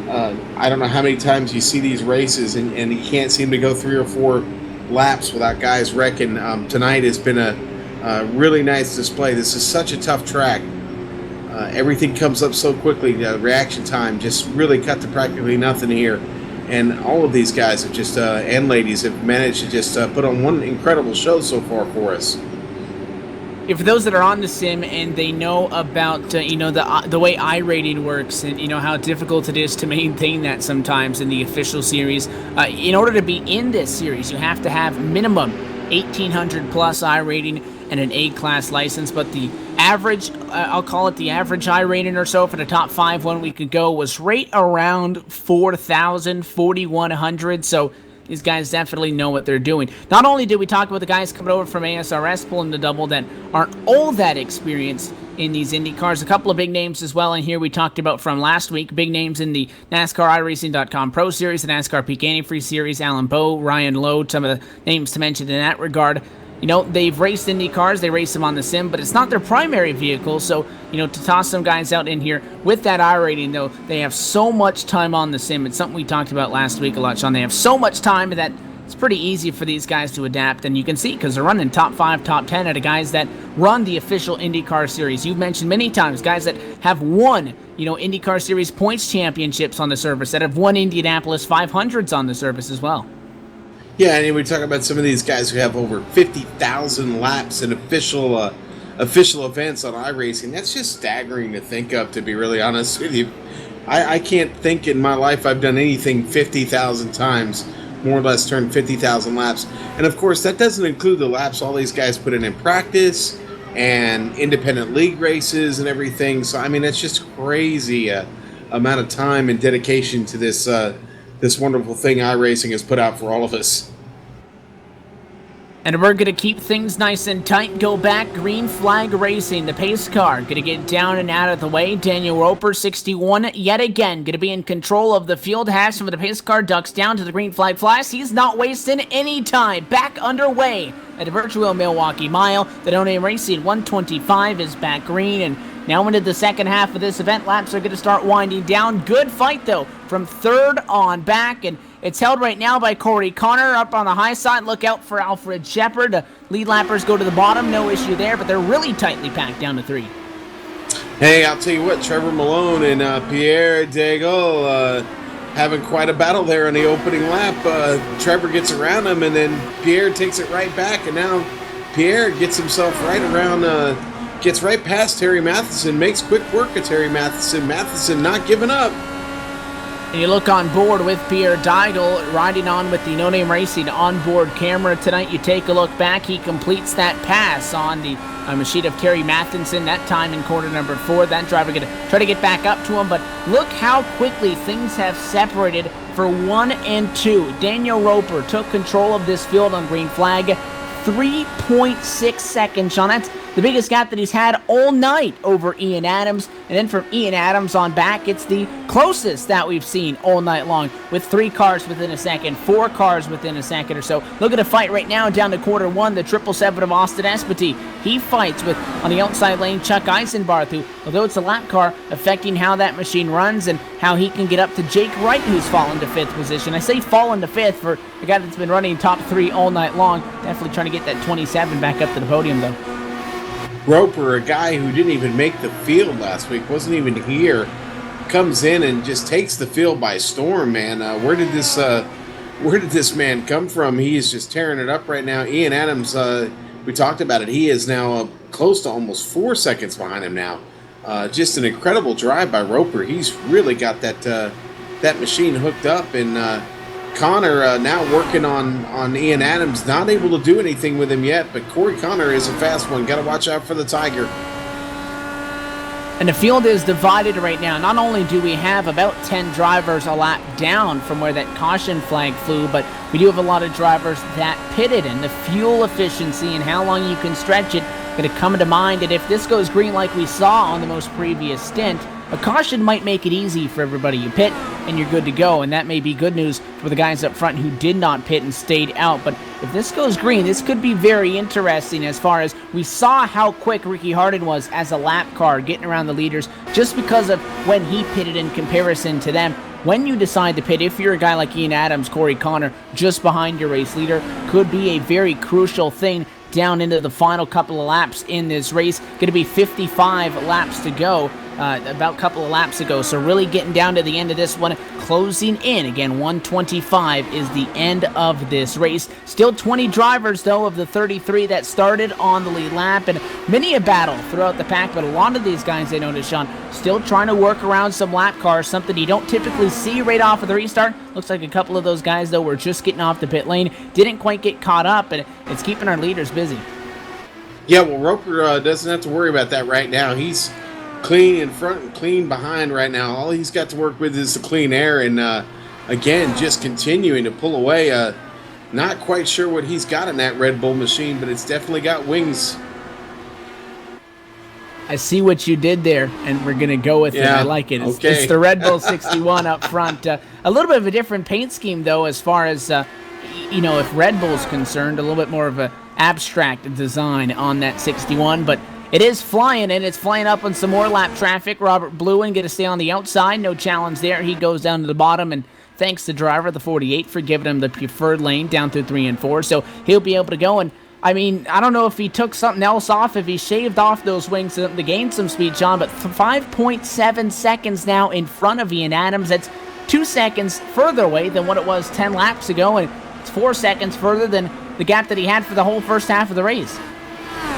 I don't know how many times you see these races, and you can't seem to go 3 or 4 laps without guys wrecking. Tonight has been a really nice display. This is such a tough track. Everything comes up so quickly. Reaction time just really cut to practically nothing here. And all of these guys have just, and ladies, have managed to just put on one incredible show so far for us. Yeah, for those that are on the sim and they know about the way iRating works and how difficult it is to maintain that sometimes in the official series, in order to be in this series, you have to have minimum 1,800 plus iRating and an A-class license. But the average, I'll call it the average iRating or so for the top 5 1 week ago was right around 4,000, 4,100. So these guys definitely know what they're doing. Not only did we talk about the guys coming over from ASRS pulling the double that aren't all that experienced in these Indy cars, a couple of big names as well in here we talked about from last week. Big names in the NASCAR iRacing.com Pro Series, the NASCAR Peak Antifreeze Series, Alan Bowe, Ryan Lowe, some of the names to mention in that regard. They've raced Indy cars, they race them on the sim, but it's not their primary vehicle, so, to toss some guys out in here with that iRating, though, they have so much time on the sim. It's something we talked about last week a lot, Sean. They have so much time that it's pretty easy for these guys to adapt, and you can see, because they're running top 5, top 10 out of guys that run the official IndyCar Series. You've mentioned many times guys that have won, IndyCar Series points championships on the service, that have won Indianapolis 500s on the service as well. Yeah, and we talk about some of these guys who have over 50,000 laps in official events on iRacing. That's just staggering to think of, to be really honest with you. I can't think in my life I've done anything 50,000 times, more or less turned 50,000 laps. And of course, that doesn't include the laps all these guys put in practice and independent league races and everything. So, I mean, it's just crazy amount of time and dedication to this wonderful thing iRacing has put out for all of us. And we're going to keep things nice and tight. Go back, green flag racing. The pace car going to get down and out of the way. Daniel Roper, 61, yet again, going to be in control of the field. Has some of the pace car ducks down to the green flag flies. He's not wasting any time. Back underway at the virtual Milwaukee Mile. The No Name Racing 125 is back green, and now into the second half of this event. Laps are going to start winding down. Good fight, though, from third on back, and it's held right now by Corey Connor up on the high side. Look out for Alfred Shepard. The lead lappers go to the bottom. No issue there, but they're really tightly packed down to 3. Hey, I'll tell you what, Trevor Malone and Pierre Daigle having quite a battle there on the opening lap. Trevor gets around him, and then Pierre takes it right back, and now Pierre gets himself right around, gets right past Terry Matheson, makes quick work of Terry Matheson. Matheson not giving up. And you look on board with Pierre Daigle riding on with the No Name Racing onboard camera tonight. You take a look back. He completes that pass on the machine of Terry Matheson, that time in quarter number 4. That driver going to try to get back up to him, but look how quickly things have separated for 1 and 2. Daniel Roper took control of this field on green flag. 3.6 seconds, Sean. That's the biggest gap that he's had all night over Ian Adams. And then from Ian Adams on back, it's the closest that we've seen all night long, with 3 cars within a second, 4 cars within a second or so. Look at a fight right now down to quarter 1, the 777 of Austin Espity. He fights with, on the outside lane, Chuck Eisenbarth, who, although it's a lap car, affecting how that machine runs and how he can get up to Jake Wright, who's fallen to 5th position. I say fallen to 5th for a guy that's been running top 3 all night long. Definitely trying to get that 27 back up to the podium, though. Roper, a guy who didn't even make the field last week, wasn't even here, comes in and just takes the field by storm, man. Where did this man come from? He is just tearing it up right now. Ian Adams, we talked about it. He is now close to almost 4 seconds behind him now. Just an incredible drive by Roper. He's really got that machine hooked up, and Connor now working on Ian Adams, not able to do anything with him yet, but Corey Connor is a fast one. Got to watch out for the Tiger. And the field is divided right now. Not only do we have about 10 drivers a lap down from where that caution flag flew, but we do have a lot of drivers that pitted, and the fuel efficiency and how long you can stretch it going to come to mind. And if this goes green like we saw on the most previous stint, a caution might make it easy for everybody. You pit and you're good to go, and that may be good news for the guys up front who did not pit and stayed out. But if this goes green, this could be very interesting, as far as we saw how quick Ricky Harden was as a lap car getting around the leaders just because of when he pitted in comparison to them. When you decide to pit, if you're a guy like Ian Adams, Corey Connor, just behind your race leader, could be a very crucial thing down into the final couple of laps in this race. Going to be 55 laps to go, about a couple of laps ago. So really getting down to the end of this one, closing in. Again, 125 is the end of this race. Still 20 drivers, though, of the 33 that started on the lead lap, and many a battle throughout the pack. But a lot of these guys, I noticed, Sean, still trying to work around some lap cars, something you don't typically see right off of the restart. Looks like a couple of those guys, though, were just getting off the pit lane, didn't quite get caught up, and it's keeping our leaders busy. Yeah, well, Roper doesn't have to worry about that right now. He's clean in front and clean behind right now. All he's got to work with is the clean air, and again, just continuing to pull away. Not quite sure what he's got in that Red Bull machine, but it's definitely got wings. I see what you did there, and we're going to go with it. I like it. It's the Red Bull 61 up front. A little bit of a different paint scheme, though, as far as, if Red Bull's concerned, a little bit more of an abstract design on that 61, but it is flying, and it's flying up on some more lap traffic. Robert Bluen going to stay on the outside. No challenge there. He goes down to the bottom, and thanks to driver, the 48, for giving him the preferred lane down through 3 and 4, so he'll be able to go. And I mean, I don't know if he took something else off, if he shaved off those wings to gain some speed, John, but 5.7 seconds now in front of Ian Adams. That's 2 seconds further away than what it was 10 laps ago, and it's 4 seconds further than the gap that he had for the whole first half of the race.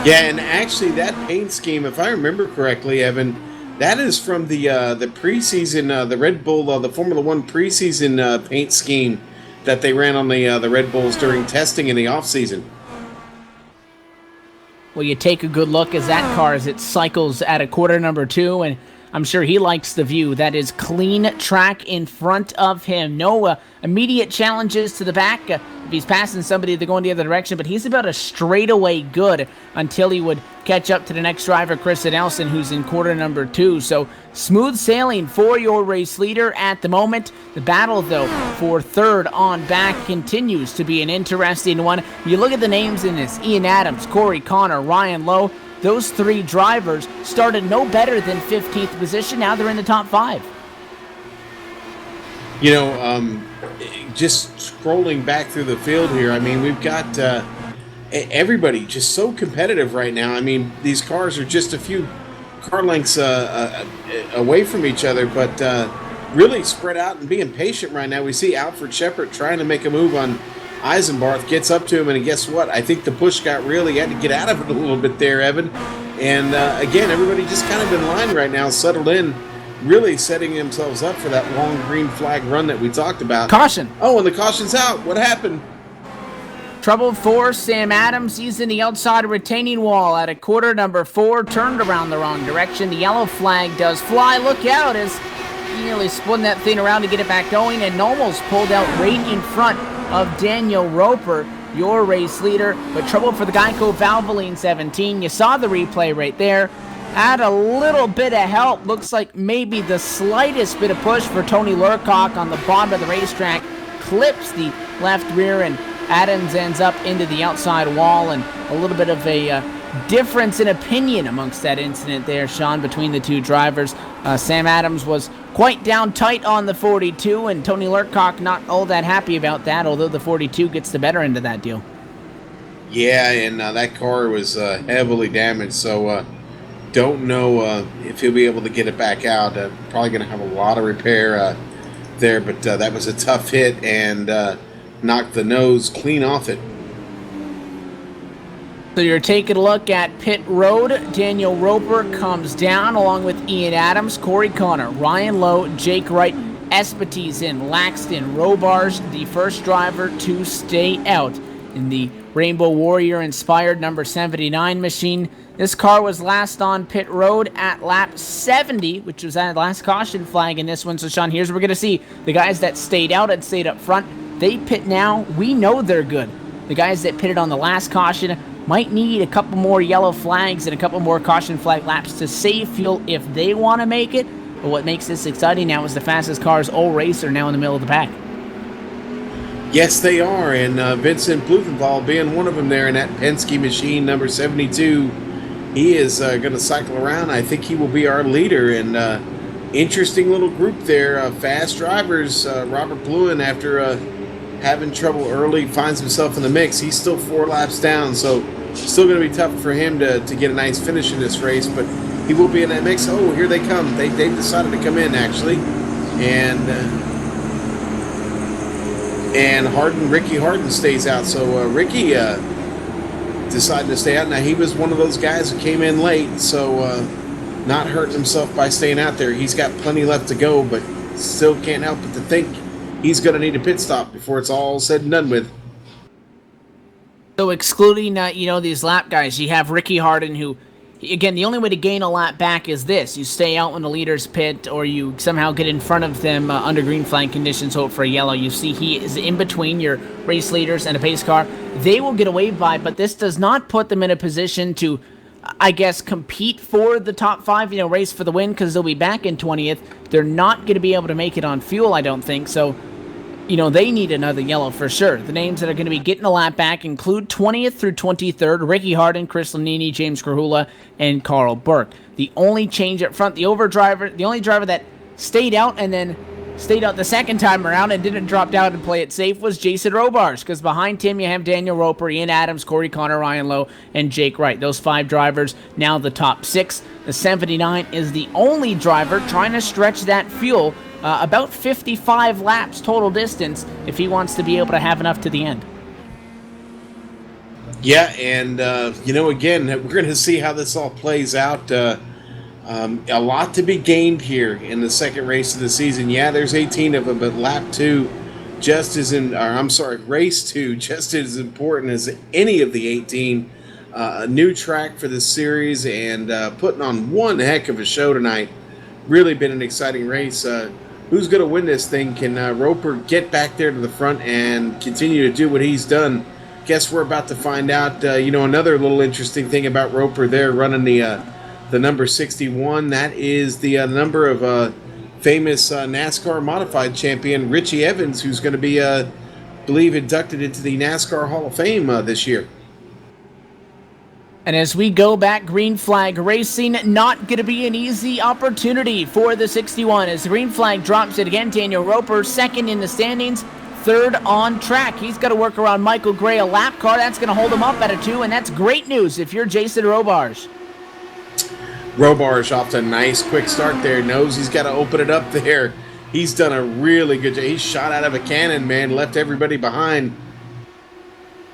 Yeah, and actually that paint scheme, if I remember correctly, Evan, that is from the preseason, the Red Bull, the Formula One preseason paint scheme that they ran on the Red Bulls during testing in the offseason. Well, you take a good look as that car, as it cycles at a quarter number 2, and I'm sure he likes the view. That is clean track in front of him. No immediate challenges to the back. If he's passing somebody, they're going the other direction, but he's about a straightaway good until he would catch up to the next driver, Chris Nelson, who's in quarter number 2. So smooth sailing for your race leader at the moment. The battle, though, for third on back continues to be an interesting one. You look at the names in this: Ian Adams, Corey Connor, Ryan Lowe. Those 3 drivers started no better than 15th position. Now they're in the top 5. Just scrolling back through the field here, I mean, we've got everybody just so competitive right now. I mean, these cars are just a few car lengths away from each other, but really spread out and being patient right now. We see Alfred Shepard trying to make a move on Eisenbarth, gets up to him, and guess what? I think the push got real. He had to get out of it a little bit there, Evan. And again, everybody just kind of in line right now, settled in, really setting themselves up for that long green flag run that we talked about. Caution. Oh, and the caution's out. What happened? Trouble for Sam Adams. He's in the outside retaining wall at a quarter number 4, turned around the wrong direction. The yellow flag does fly. Look out as he nearly spun that thing around to get it back going, and almost pulled out right in front of Daniel Roper, your race leader. But trouble for the Geico Valvoline 17. You saw the replay right there. Had a little bit of help. Looks like maybe the slightest bit of push for Tony Lurcock on the bottom of the racetrack. Clips the left rear, and Adams ends up into the outside wall. And a little bit of a difference in opinion amongst that incident there, Sean, between the 2 drivers. Sam Adams was quite down tight on the 42, and Tony Lurcock not all that happy about that, although the 42 gets the better end of that deal. Yeah, and that car was heavily damaged, so don't know if he'll be able to get it back out. Probably going to have a lot of repair there, but that was a tough hit and knocked the nose clean off it. So you're taking a look at pit road. Daniel Roper comes down along with Ian Adams, Corey Connor, Ryan Lowe, Jake Wright, Espetizen, Laxton, Robarge, the first driver to stay out in the Rainbow Warrior-inspired number 79 machine. This car was last on pit road at lap 70, which was that last caution flag in this one. So, Sean, here's what we're going to see. The guys that stayed out and stayed up front, they pit now. We know they're good. the guys that pitted on the last caution might need a couple more yellow flags and a couple more caution flag laps to save fuel if they want to make it. But what makes this exciting now is the fastest cars all race are now in the middle of the pack. Yes, they are, and Vincent Blumenthal being one of them there in that Penske machine, number 72. He is going to cycle around. I think he will be our leader, and interesting little group there. Fast drivers. Robert Bluen, after having trouble early, finds himself in the mix. He's still 4 laps down, so still going to be tough for him to get a nice finish in this race, but he will be in that mix. Oh, here they come. They've decided to come in, actually. And Ricky Harden stays out. So Ricky decided to stay out. Now, he was one of those guys who came in late, so not hurting himself by staying out there. He's got plenty left to go, but still can't help but to think he's going to need a pit stop before it's all said and done with. So excluding, these lap guys, you have Ricky Harden, who, again, the only way to gain a lap back is this. You stay out when the leaders pit, or you somehow get in front of them under green flag conditions, hope for a yellow. You see he is in between your race leaders and a pace car. They will get a wave by, but this does not put them in a position to, I guess, compete for the top 5, race for the win, because they'll be back in 20th. They're not going to be able to make it on fuel, I don't think. So, they need another yellow for sure. The names that are going to be getting a lap back include 20th through 23rd, Ricky Harden, Chris Lanini, James Krahula, and Carl Burke. The only change up front, the only driver that stayed out and then stayed out the second time around and didn't drop down and play it safe was Jason Robards, because behind him you have Daniel Roper, Ian Adams, Corey Connor, Ryan Lowe, and Jake Wright. Those 5 drivers now the top 6. The 79 is the only driver trying to stretch that fuel about 55 laps total distance if he wants to be able to have enough to the end. Yeah, and, again, we're going to see how this all plays out. A lot to be gained here in the second race of the season. Yeah, there's 18 of them, but race 2 just as important as any of the 18. A new track for the series, and putting on one heck of a show tonight. Really been an exciting race. Who's going to win this thing? Can Roper get back there to the front and continue to do what he's done? Guess we're about to find out. Another little interesting thing about Roper there running the number 61. That is the number of famous NASCAR modified champion Richie Evans, who's going to be, believe, inducted into the NASCAR Hall of Fame this year. And as we go back, green flag racing, not going to be an easy opportunity for the 61. As the green flag drops it again, Daniel Roper, second in the standings, third on track. He's got to work around Michael Gray, a lap car. That's going to hold him up at a 2, and that's great news if you're Jason Robards. Robards off to a nice quick start there. Knows he's got to open it up there. He's done a really good job. He's shot out of a cannon, man. Left everybody behind.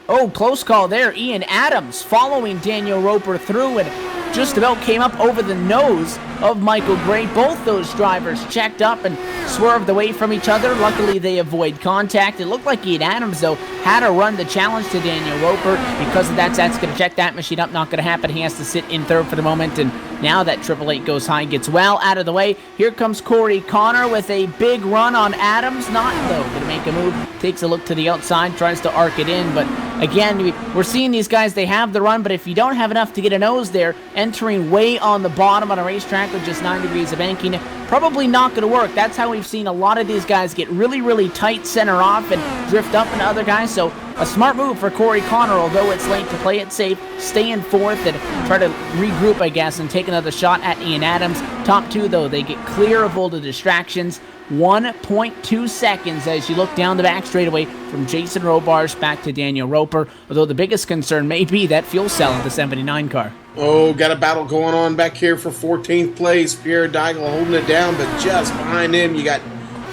Oh, close call there. Ian Adams following Daniel Roper through and just about came up over the nose of Michael Gray. Both those drivers checked up and swerved away from each other. Luckily, they avoid contact. It looked like Ian Adams, though, had to run the challenge to Daniel Roper. Because of that, that's going to check that machine up. Not going to happen. He has to sit in third for the moment. And now that 888 goes high, gets well out of the way. Here comes Corey Connor with a big run on Adams. Not, though, going to make a move. Takes a look to the outside, tries to arc it in. But again, we're seeing these guys, they have the run. But if you don't have enough to get a nose there, entering way on the bottom on a racetrack with just 9 degrees of banking, probably not going to work. That's how we've seen a lot of these guys get really, really tight center off and drift up into other guys. So a smart move for Corey Connor, although it's late, to play it safe, stay in fourth and try to regroup, I guess, and take another shot at Ian Adams. Top 2, though, they get clear of all the distractions. 1.2 seconds as you look down the back straightaway from Jason Robards back to Daniel Roper, although the biggest concern may be that fuel cell of the 79 car. Oh, got a battle going on back here for 14th place. Pierre Deigel holding it down, but just behind him you got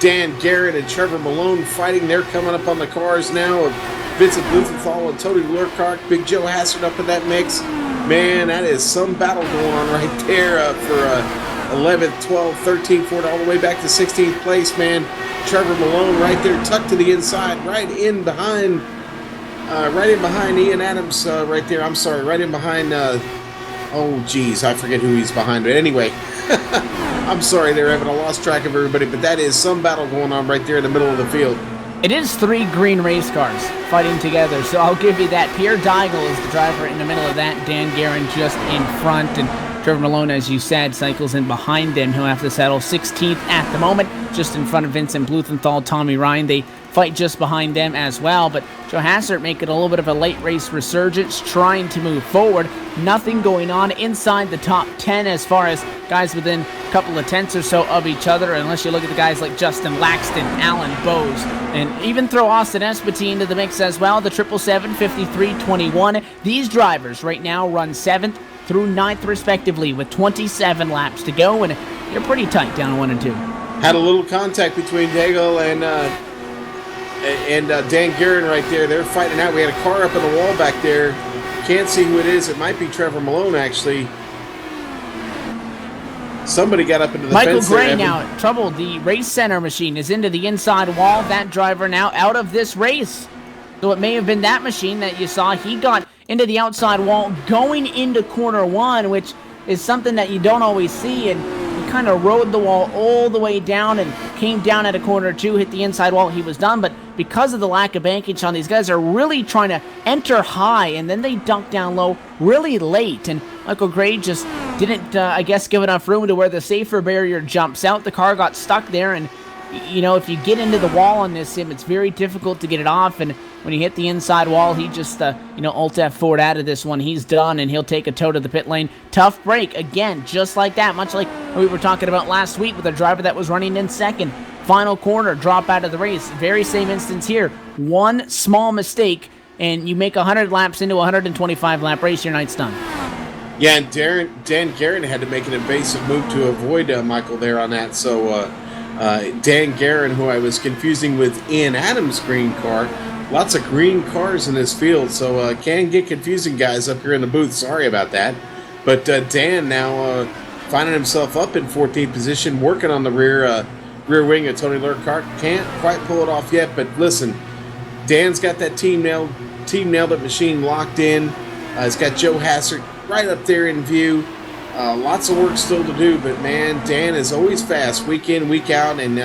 Dan Garrett and Trevor Malone fighting. They're coming up on the cars now of Vincent Blumenthal and Tony Lurkart. Big Joe Hassard up in that mix. Man, that is some battle going on right there for 11th, 12th, 13th, 14th, all the way back to 16th place, man. Trevor Malone right there, tucked to the inside, right in behind Ian Adams right there. I'm sorry, right in behind, oh, geez, I forget who he's behind. But anyway, I'm sorry there, Evan. I lost track of everybody, but that is some battle going on right there in the middle of the field. It is 3 green race cars fighting together, so I'll give you that. Pierre Deigel is the driver in the middle of that. Dan Guerin just in front, and Trevor Malone, as you said, cycles in behind him. He'll have to settle 16th at the moment, just in front of Vincent Blumenthal, Tommy Ryan. They fight just behind them as well, but Joe Hassert making a little bit of a late race resurgence, trying to move forward. Nothing going on inside the top 10 as far as guys within a couple of tenths or so of each other, unless you look at the guys like Justin Laxton, Alan Bowes, and even throw Austin Espety into the mix as well. The 777, 53-21. These drivers right now run 7th through 9th respectively with 27 laps to go, and they're pretty tight down 1 and 2. Had a little contact between Daigle and Dan Guerin right there. They're fighting out. We had a car up in the wall back there. Can't see who it is. It might be Trevor Malone, actually. Somebody got up into the Michael fence Gray there, now troubled. The race center machine is into the inside wall. That driver now out of this race. So it may have been that machine that you saw. He got into the outside wall going into corner 1, which is something that you don't always see, and he kind of rode the wall all the way down and came down at a corner 2, hit the inside wall. He was done, but because of the lack of bankage on these guys are really trying to enter high, and then they dunk down low really late, and Michael Gray just didn't, I guess, give enough room to where the safer barrier jumps out. The car got stuck there, and you know, if you get into the wall on this sim, it's very difficult to get it off, and when you hit the inside wall, he just, Alt F4 out of this one. He's done, and he'll take a tow to the pit lane. Tough break, again, just like that, much like we were talking about last week with a driver that was running in 2nd. Final corner, drop out of the race. Very same instance here. One small mistake, and you make 100 laps into a 125-lap race, your night's done. Yeah, and Dan Guerin had to make an evasive move to avoid Michael there on that, so Dan Guerin, who I was confusing with Ian Adams' green car. Lots of green cars in this field, so can get confusing, guys, up here in the booth. Sorry about that. But Dan now finding himself up in 14th position, working on the rear wing of Tony Lurkhart. Can't quite pull it off yet, but listen, Dan's got that team nailed it machine locked in. He's got Joe Hassert right up there in view. Lots of work still to do, but man, Dan is always fast, week in, week out, and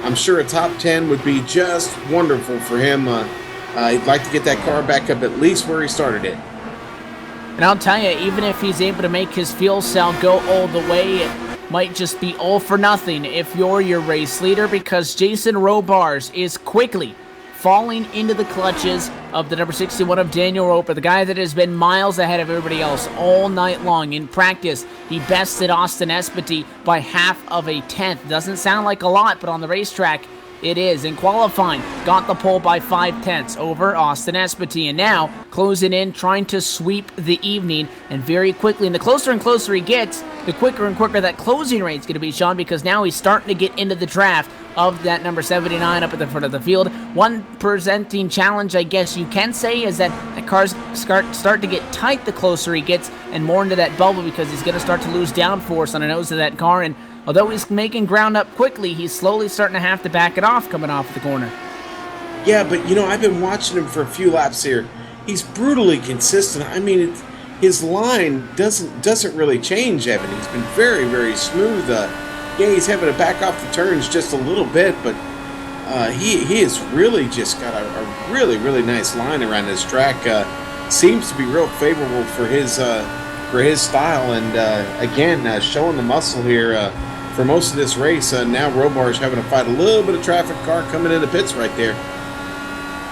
I'm sure a top 10 would be just wonderful for him. He'd like to get that car back up at least where he started it. And I'll tell you, even if he's able to make his fuel cell go all the way, it might just be all for nothing if you're your race leader, because Jason Robars is quickly falling into the clutches of the number 61 of Daniel Roper, the guy that has been miles ahead of everybody else all night long. In practice, he bested Austin Espety by 1/2 tenth. Doesn't sound like a lot, but on the racetrack, it is. In qualifying, got the pole by 5 tenths over Austin Espety, and now closing in, trying to sweep the evening, and very quickly, and the closer and closer he gets, the quicker and quicker that closing rate's going to be, Sean, because now he's starting to get into the draft of that number 79 up at the front of the field. One presenting challenge, I guess you can say, is that the cars start to get tight the closer he gets and more into that bubble, because he's going to start to lose downforce on the nose of that car, and although he's making ground up quickly, he's slowly starting to have to back it off coming off the corner. Yeah, but I've been watching him for a few laps here. He's brutally consistent. I mean, his line doesn't really change, Evan. He's been very, very smooth. Yeah, he's having to back off the turns just a little bit, but he has really just got a really, really nice line around this track. Seems to be real favorable for his style, and again, showing the muscle here for most of this race. Now Robar's having to fight a little bit of traffic car coming into pits right there.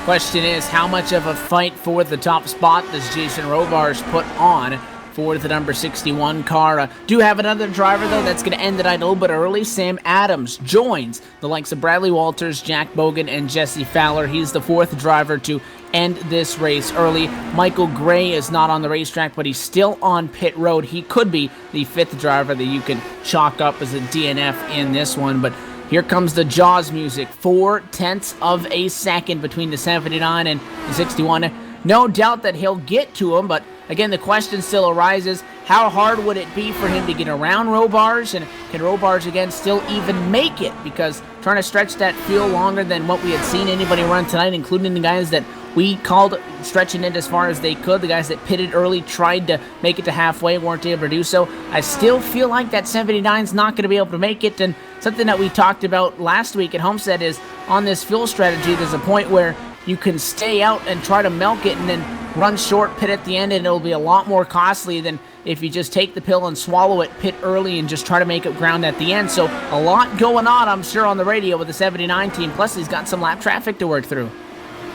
Question is, how much of a fight for the top spot does Jason Robars put on for the number 61 car? Do have another driver, though, that's going to end the night a little bit early. Sam Adams joins the likes of Bradley Walters, Jack Bogan, and Jesse Fowler. He's the 4th driver to end this race early. Michael Gray is not on the racetrack, but he's still on pit road. He could be the 5th driver that you can chalk up as a DNF in this one, but here comes the Jaws music. 4 tenths of a second between the 79 and the 61. No doubt that he'll get to him, but again, the question still arises, how hard would it be for him to get around Robars, and can Robars again still even make it? Because trying to stretch that field longer than what we had seen anybody run tonight, including the guys that we called stretching it as far as they could. The guys that pitted early tried to make it to halfway, weren't able to do so. I still feel like that 79's not going to be able to make it, and something that we talked about last week at Homestead is on this fuel strategy, there's a point where you can stay out and try to milk it and then run short, pit at the end, and it'll be a lot more costly than if you just take the pill and swallow it, pit early, and just try to make up ground at the end. So a lot going on, I'm sure, on the radio with the 79 team. Plus, he's got some lap traffic to work through.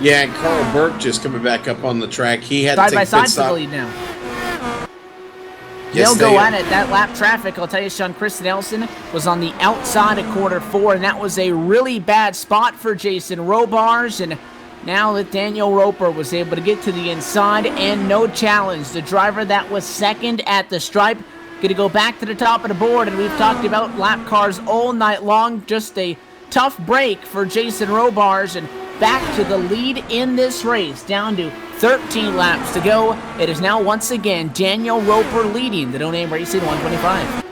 Yeah, and Carl Burke just coming back up on the track. He had side to by take side pit for the stop. lead now. Yes, They'll they go are. at it. That lap traffic, I'll tell you, Sean, Chris Nelson was on the outside of quarter 4, and that was a really bad spot for Jason Robars. And now that Daniel Roper was able to get to the inside and no challenge, the driver that was second at the stripe going to go back to the top of the board. And we've talked about lap cars all night long. Just a tough break for Jason Robars, and back to the lead in this race, down to 13 laps to go. It is now once again Daniel Roper leading the No Name Racing 125.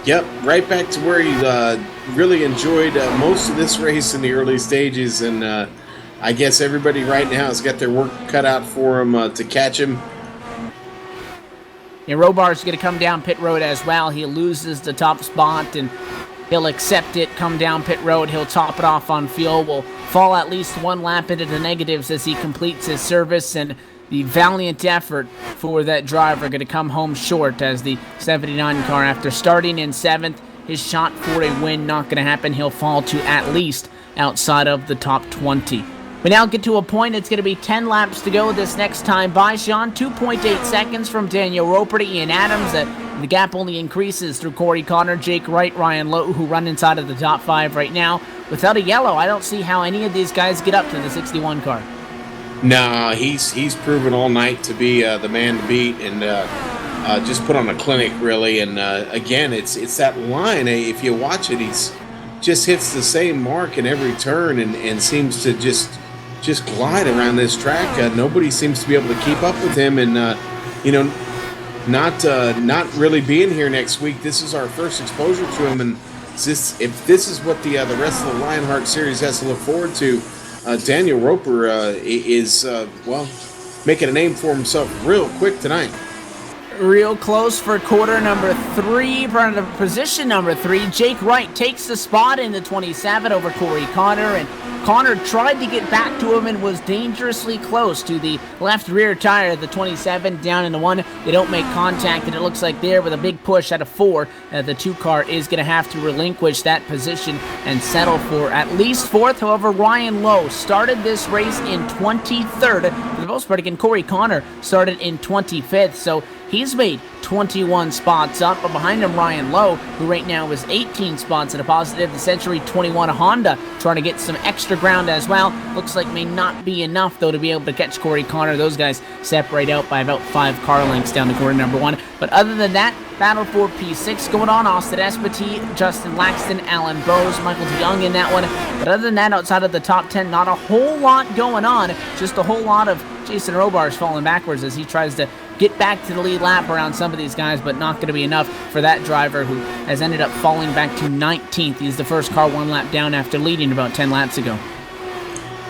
Yep, right back to where he really enjoyed most of this race in the early stages, and I guess everybody right now has got their work cut out for him to catch him. And Robar's going to come down pit road as well. He loses the top spot, and he'll accept it, come down pit road. He'll top it off on fuel. Will fall at least one lap into the negatives as he completes his service, and the valiant effort for that driver going to come home short as the 79 car, after starting in 7th, his shot for a win not going to happen. He'll fall to at least outside of the top 20. We now get to a point, it's going to be 10 laps to go this next time by, Sean. 2.8 seconds from Daniel Roper to Ian Adams. The gap only increases through Corey Connor, Jake Wright, Ryan Lowe, who run inside of the top 5 right now. Without a yellow, I don't see how any of these guys get up to the 61 car. Nah, he's proven all night to be the man to beat, and just put on a clinic, really. And again, it's that line. If you watch it, he's just hits the same mark in every turn, and seems to just glide around this track. Nobody seems to be able to keep up with him, and not really being here next week. This is our first exposure to him, and if this is what the rest of the LionHeart series has to look forward to, Daniel Roper is making a name for himself real quick tonight. Real close for quarter number 3, position number 3. Jake Wright takes the spot in the 27 over Corey Connor, and Connor tried to get back to him and was dangerously close to the left rear tire of the 27 down in the 1. They don't make contact, and it looks like there with a big push out of 4, the 2 car is going to have to relinquish that position and settle for at least 4th. However, Ryan Lowe started this race in 23rd. For the most part, again, Corey Connor started in 25th, so he's made 21 spots up, but behind him Ryan Lowe, who right now is 18 spots in a positive. The Century 21 Honda trying to get some extra ground as well. Looks like may not be enough, though, to be able to catch Corey Connor. Those guys separate out by about 5 car lengths down to quarter number 1. But other than that, battle for P6 going on. Austin Espity, Justin Laxton, Alan Bose, Michael DeYoung in that one. But other than that, outside of the top 10, not a whole lot going on. Just a whole lot of Jason Robars falling backwards as he tries to get back to the lead lap around some of these guys, but not going to be enough for that driver, who has ended up falling back to 19th. He's the first car 1 lap down after leading about 10 laps ago.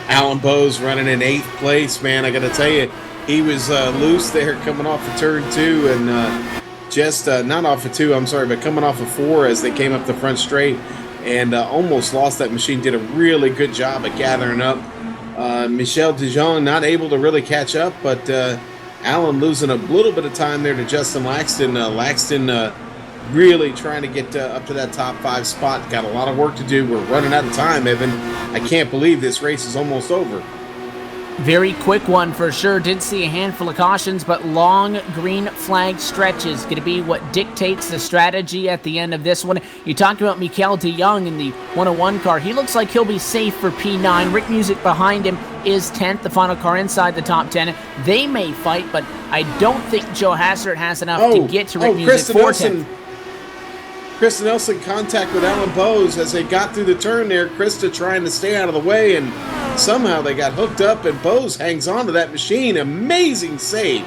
Alan Bose running in 8th place, man. I got to tell you, he was loose there coming off of turn 2, and not off of 2, I'm sorry, but coming off of 4 as they came up the front straight, and almost lost that machine. Did a really good job at gathering up. Michel Dijon not able to really catch up, but Allen losing a little bit of time there to Justin Laxton. Laxton really trying to get up to that top 5 spot. Got a lot of work to do. We're running out of time, Evan. I can't believe this race is almost over. Very quick one for sure. Did see a handful of cautions, but long green flag stretches going to be what dictates the strategy at the end of this one. You talked about Mikel de Jong in the 101 car. He looks like he'll be safe for P9. Rick Music behind him is 10th, the final car inside the top 10. They may fight, but I don't think Joe Hassert has enough to get to Rick Music for 10th. Krista Nelson contact with Alan Bose as they got through the turn there. Krista trying to stay out of the way, and somehow they got hooked up, and Bose hangs on to that machine. Amazing save.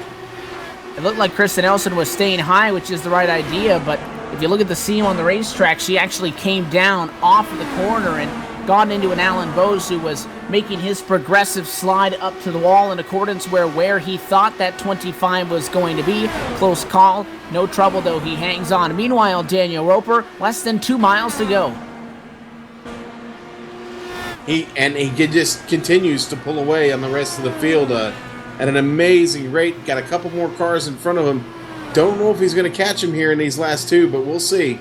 It looked like Krista Nelson was staying high, which is the right idea, but if you look at the seam on the racetrack, she actually came down off of the corner, and got into an Alan Bose who was making his progressive slide up to the wall in accordance where he thought that 25 was going to be. Close call. No trouble, though. He hangs on. Meanwhile, Daniel Roper, less than 2 miles to go. He just continues to pull away on the rest of the field at an amazing rate. Got a couple more cars in front of him. Don't know if he's going to catch him here in these last two, but we'll see.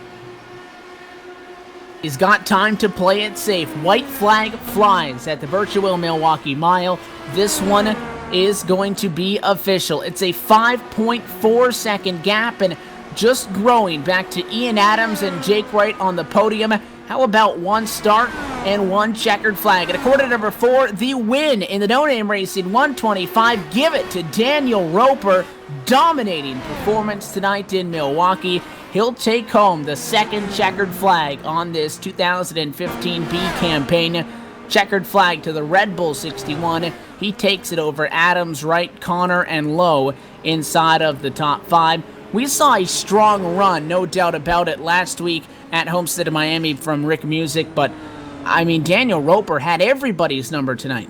He's got time to play it safe. White flag flies at the virtual Milwaukee Mile. This one is going to be official. It's a 5.4 second gap and just growing back to Ian Adams and Jake Wright on the podium. How about one start and one checkered flag? And according to number 4, the win in the no-name racing 125. Give it to Daniel Roper. Dominating performance tonight in Milwaukee. He'll take home the second checkered flag on this 2015 B campaign. Checkered flag to the Red Bull 61. He takes it over Adams, Wright, Connor, and Lowe inside of the top 5. We saw a strong run, no doubt about it, last week at Homestead of Miami from Rick Music, but I mean, Daniel Roper had everybody's number tonight.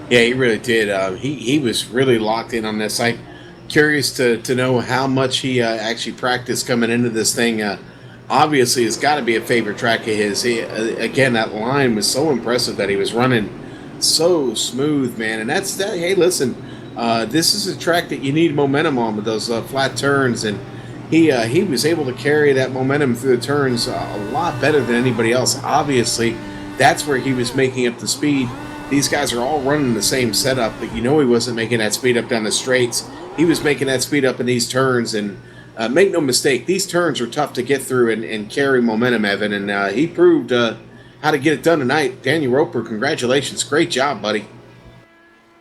Yeah, he really did. He was really locked in on this. I'm curious to know how much he actually practiced coming into this thing. Obviously, it's got to be a favorite track of his. Again, that line was so impressive that he was running so smooth, man. And that's that. Hey, listen, this is a track that you need momentum on with those flat turns, and he was able to carry that momentum through the turns a lot better than anybody else. Obviously, that's where he was making up the speed. These guys are all running the same setup, but you know he wasn't making that speed up down the straights. He was making that speed up in these turns, and make no mistake, these turns are tough to get through and carry momentum, Evan, and he proved how to get it done tonight. Daniel Roper, congratulations. Great job, buddy.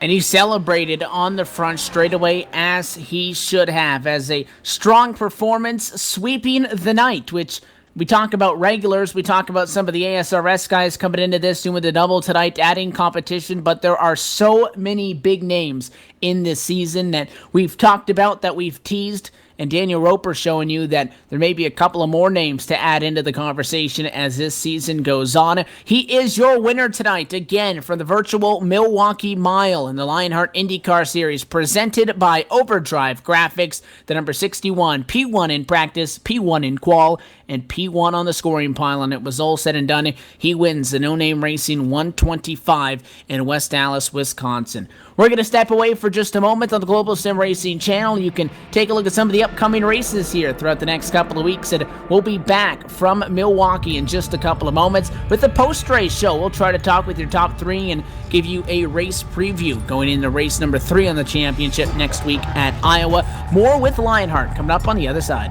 And he celebrated on the front straightaway as he should have, as a strong performance sweeping the night, which we talk about regulars, we talk about some of the ASRS guys coming into this, doing the double tonight, adding competition, but there are so many big names in this season that we've talked about, that we've teased, and Daniel Roper showing you that there may be a couple of more names to add into the conversation as this season goes on. He is your winner tonight, again, from the virtual Milwaukee Mile in the LionHeart IndyCar Series, presented by Overdrive Graphics, the number 61, P1 in practice, P1 in qual, and P1 on the scoring pile, and it was all said and done. He wins the No Name Racing 125 in West Allis, Wisconsin. We're going to step away for just a moment on the Global Sim Racing channel. You can take a look at some of the upcoming races here throughout the next couple of weeks, and we'll be back from Milwaukee in just a couple of moments with the post-race show. We'll try to talk with your top 3 and give you a race preview going into race number 3 on the championship next week at Iowa. More with LionHeart coming up on the other side.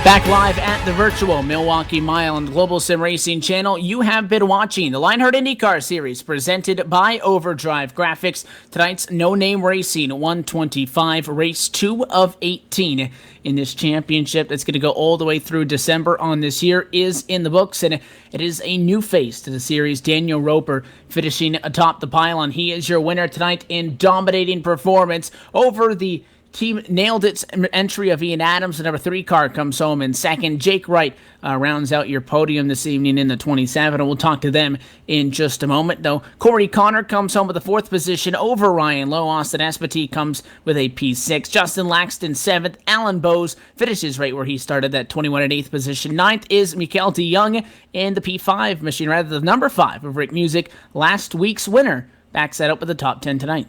Back live at the virtual Milwaukee Mile on the Global Sim Racing channel, you have been watching the LionHeart IndyCar Series presented by Overdrive Graphics. Tonight's No Name Racing 125, race 2 of 18 in this championship that's going to go all the way through December on this year is in the books, and it is a new face to the series. Daniel Roper finishing atop the pylon. He is your winner tonight in dominating performance over the team. Nailed its entry of Ian Adams. The number 3 car comes home in second. Jake Wright rounds out your podium this evening in the 27, and we'll talk to them in just a moment. Though Corey Connor comes home with the 4th position over Ryan Lowe. Austin Espity comes with a P6. Justin Laxton 7th. Alan Bowes finishes right where he started, that 21 and 8th position. 9th is Mikael de Young in the P5 machine, rather the number 5 of Rick Music. Last week's winner backs that up with the top 10 tonight.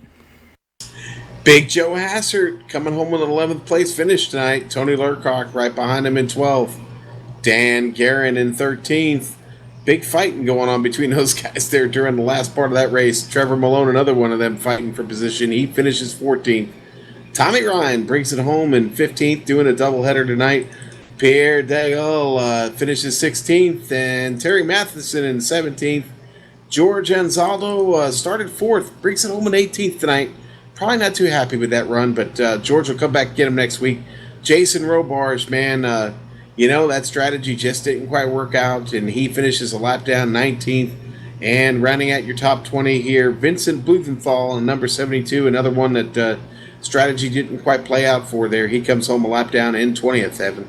Big Joe Hassert coming home with an 11th place finish tonight. Tony Lurcock right behind him in 12th. Dan Guerin in 13th. Big fighting going on between those guys there during the last part of that race. Trevor Malone, another one of them fighting for position. He finishes 14th. Tommy Ryan brings it home in 15th, doing a doubleheader tonight. Pierre Daigle finishes 16th. And Terry Matheson in 17th. George Anzaldo started 4th, brings it home in 18th tonight. Probably not too happy with that run, but George will come back and get him next week. Jason Robarge, man, that strategy just didn't quite work out, and he finishes a lap down 19th. And rounding out your top 20 here, Vincent Blumenthal in number 72, another one that strategy didn't quite play out for there. He comes home a lap down in 20th, Evan.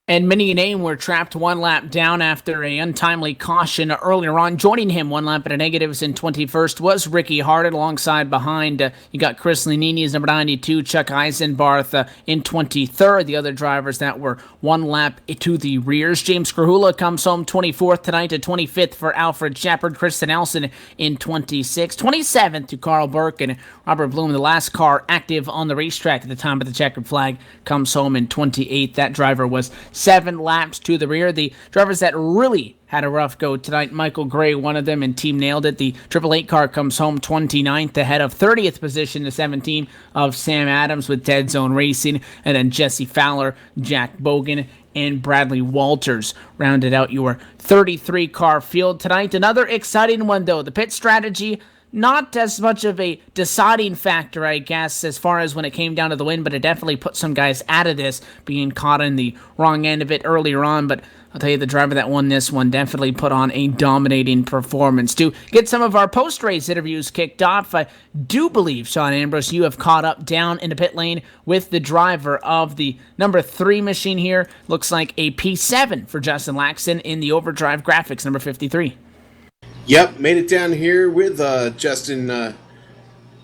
And many a name were trapped one lap down after an untimely caution earlier on. Joining him one lap at a negatives in 21st was Ricky Harden. Alongside behind, you got Chris Lanini's number 92, Chuck Eisenbarth in 23rd. The other drivers that were one lap to the rears. James Krahula comes home 24th tonight to 25th for Alfred Shepard. Kristen Nelson in 26th. 27th to Carl Burke and Robert Bloom, the last car active on the racetrack at the time of the checkered flag, comes home in 28th. That driver was 7 laps to the rear. The drivers that really had a rough go tonight, Michael Gray, one of them, and team nailed it. The 888 car comes home 29th ahead of 30th position to 17 of Sam Adams with Dead Zone Racing, and then Jesse Fowler, Jack Bogan, and Bradley Walters rounded out your 33 car field tonight. Another exciting one, though. The pit strategy, not as much of a deciding factor, I guess, as far as when it came down to the win, but it definitely put some guys out of this, being caught in the wrong end of it earlier on. But I'll tell you, the driver that won this one definitely put on a dominating performance. To get some of our post-race interviews kicked off, I do believe, Sean Ambrose, you have caught up down in the pit lane with the driver of the number 3 machine here. Looks like a P7 for Justin Laxton in the Overdrive Graphics, number 53. Yep, made it down here with Justin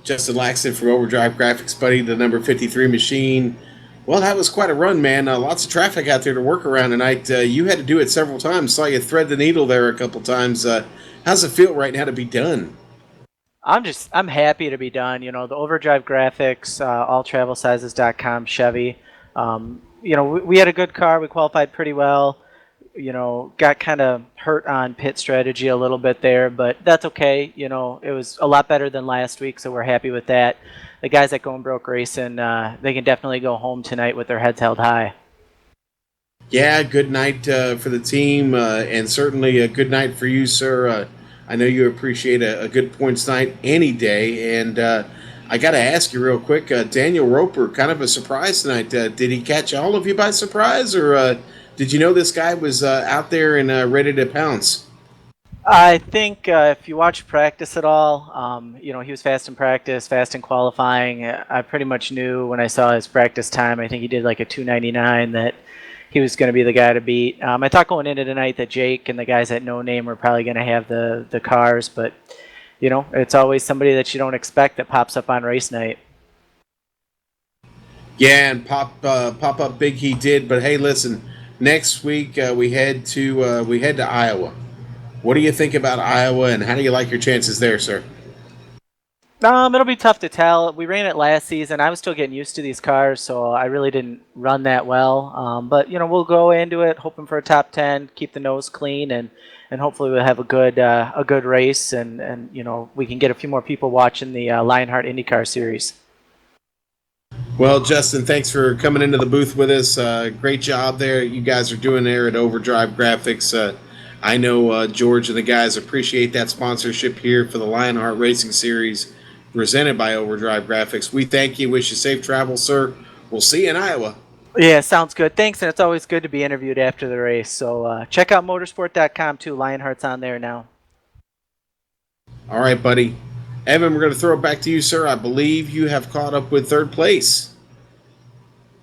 Laxton from Overdrive Graphics, buddy, the number 53 machine. Well, that was quite a run, man. Lots of traffic out there to work around tonight. You had to do it several times. Saw you thread the needle there a couple times. How's it feel right now to be done? I'm happy to be done. The Overdrive Graphics, alltravelsizes.com Chevy. We had a good car. We qualified pretty well. Got kind of hurt on pit strategy a little bit there, but that's okay. It was a lot better than last week, so we're happy with that. The guys at Going Broke Racing, they can definitely go home tonight with their heads held high. Yeah, good night for the team, and certainly a good night for you, sir. I know you appreciate a good points night any day, and I got to ask you real quick, Daniel Roper, kind of a surprise tonight. Did he catch all of you by surprise, or did you know this guy was out there and ready to pounce? I think if you watch practice at all, he was fast in practice, fast in qualifying. I pretty much knew when I saw his practice time, I think he did like a 2:99, that he was going to be the guy to beat. I thought going into tonight that Jake and the guys at No Name were probably going to have the cars, but it's always somebody that you don't expect that pops up on race night. Yeah, and pop up big he did. But hey, listen. Next week we head to Iowa. What do you think about Iowa, and how do you like your chances there, sir? It'll be tough to tell. We ran it last season. I was still getting used to these cars, so I really didn't run that well. But we'll go into it hoping for a top 10, keep the nose clean, and hopefully we'll have a good race, and we can get a few more people watching the LionHeart IndyCar Series. Well, Justin, thanks for coming into the booth with us. Great job there. You guys are doing there at Overdrive Graphics. I know George and the guys appreciate that sponsorship here for the LionHeart Racing Series presented by Overdrive Graphics. We thank you. Wish you safe travel, sir. We'll see you in Iowa. Yeah, sounds good. Thanks, and it's always good to be interviewed after the race. So check out motorsport.com too. Lionheart's on there now. All right, buddy. Evan, we're going to throw it back to you, sir. I believe you have caught up with third place.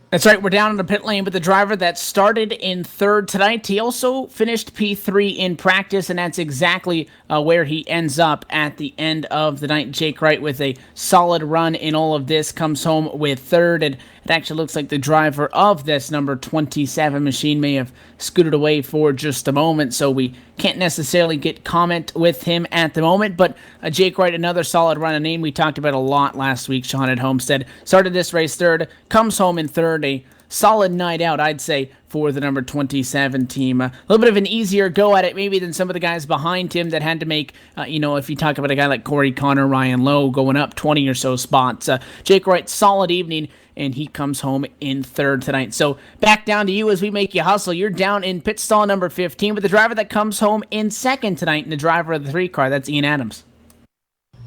That's right, we're down in the pit lane with the driver that started in third tonight. He also finished P3 in practice, and that's exactly where he ends up at the end of the night. Jake Wright, with a solid run in all of this, comes home with third, and it actually looks like the driver of this number 27 machine may have scooted away for just a moment, so we can't necessarily get comment with him at the moment, but Jake Wright, another solid run, a name we talked about a lot last week, Sean at Homestead, started this race third, comes home in third, a solid night out, I'd say, for the number 27 team. A little bit of an easier go at it maybe than some of the guys behind him that had to make, if you talk about a guy like Corey Connor, Ryan Lowe, going up 20 or so spots. Jake Wright, solid evening, and he comes home in third tonight. So back down to you as we make you hustle. You're down in pit stall number 15 with the driver that comes home in second tonight, and the driver of the 3 car. That's Ian Adams.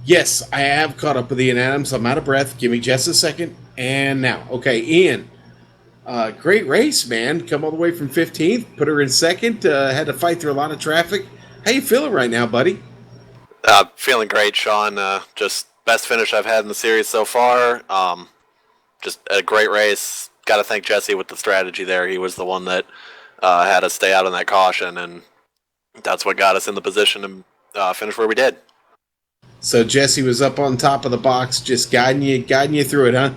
Yes, I have caught up with Ian Adams. I'm out of breath. Give me just a second. And now, okay, Ian. Great race, man. Come all the way from 15th, put her in second. Had to fight through a lot of traffic. How you feeling right now, buddy? Feeling great, Sean. Just best finish I've had in the series so far. Just a great race. Got to thank Jesse with the strategy there. He was the one that had us stay out on that caution, and that's what got us in the position to finish where we did. So Jesse was up on top of the box, just guiding you through it, huh?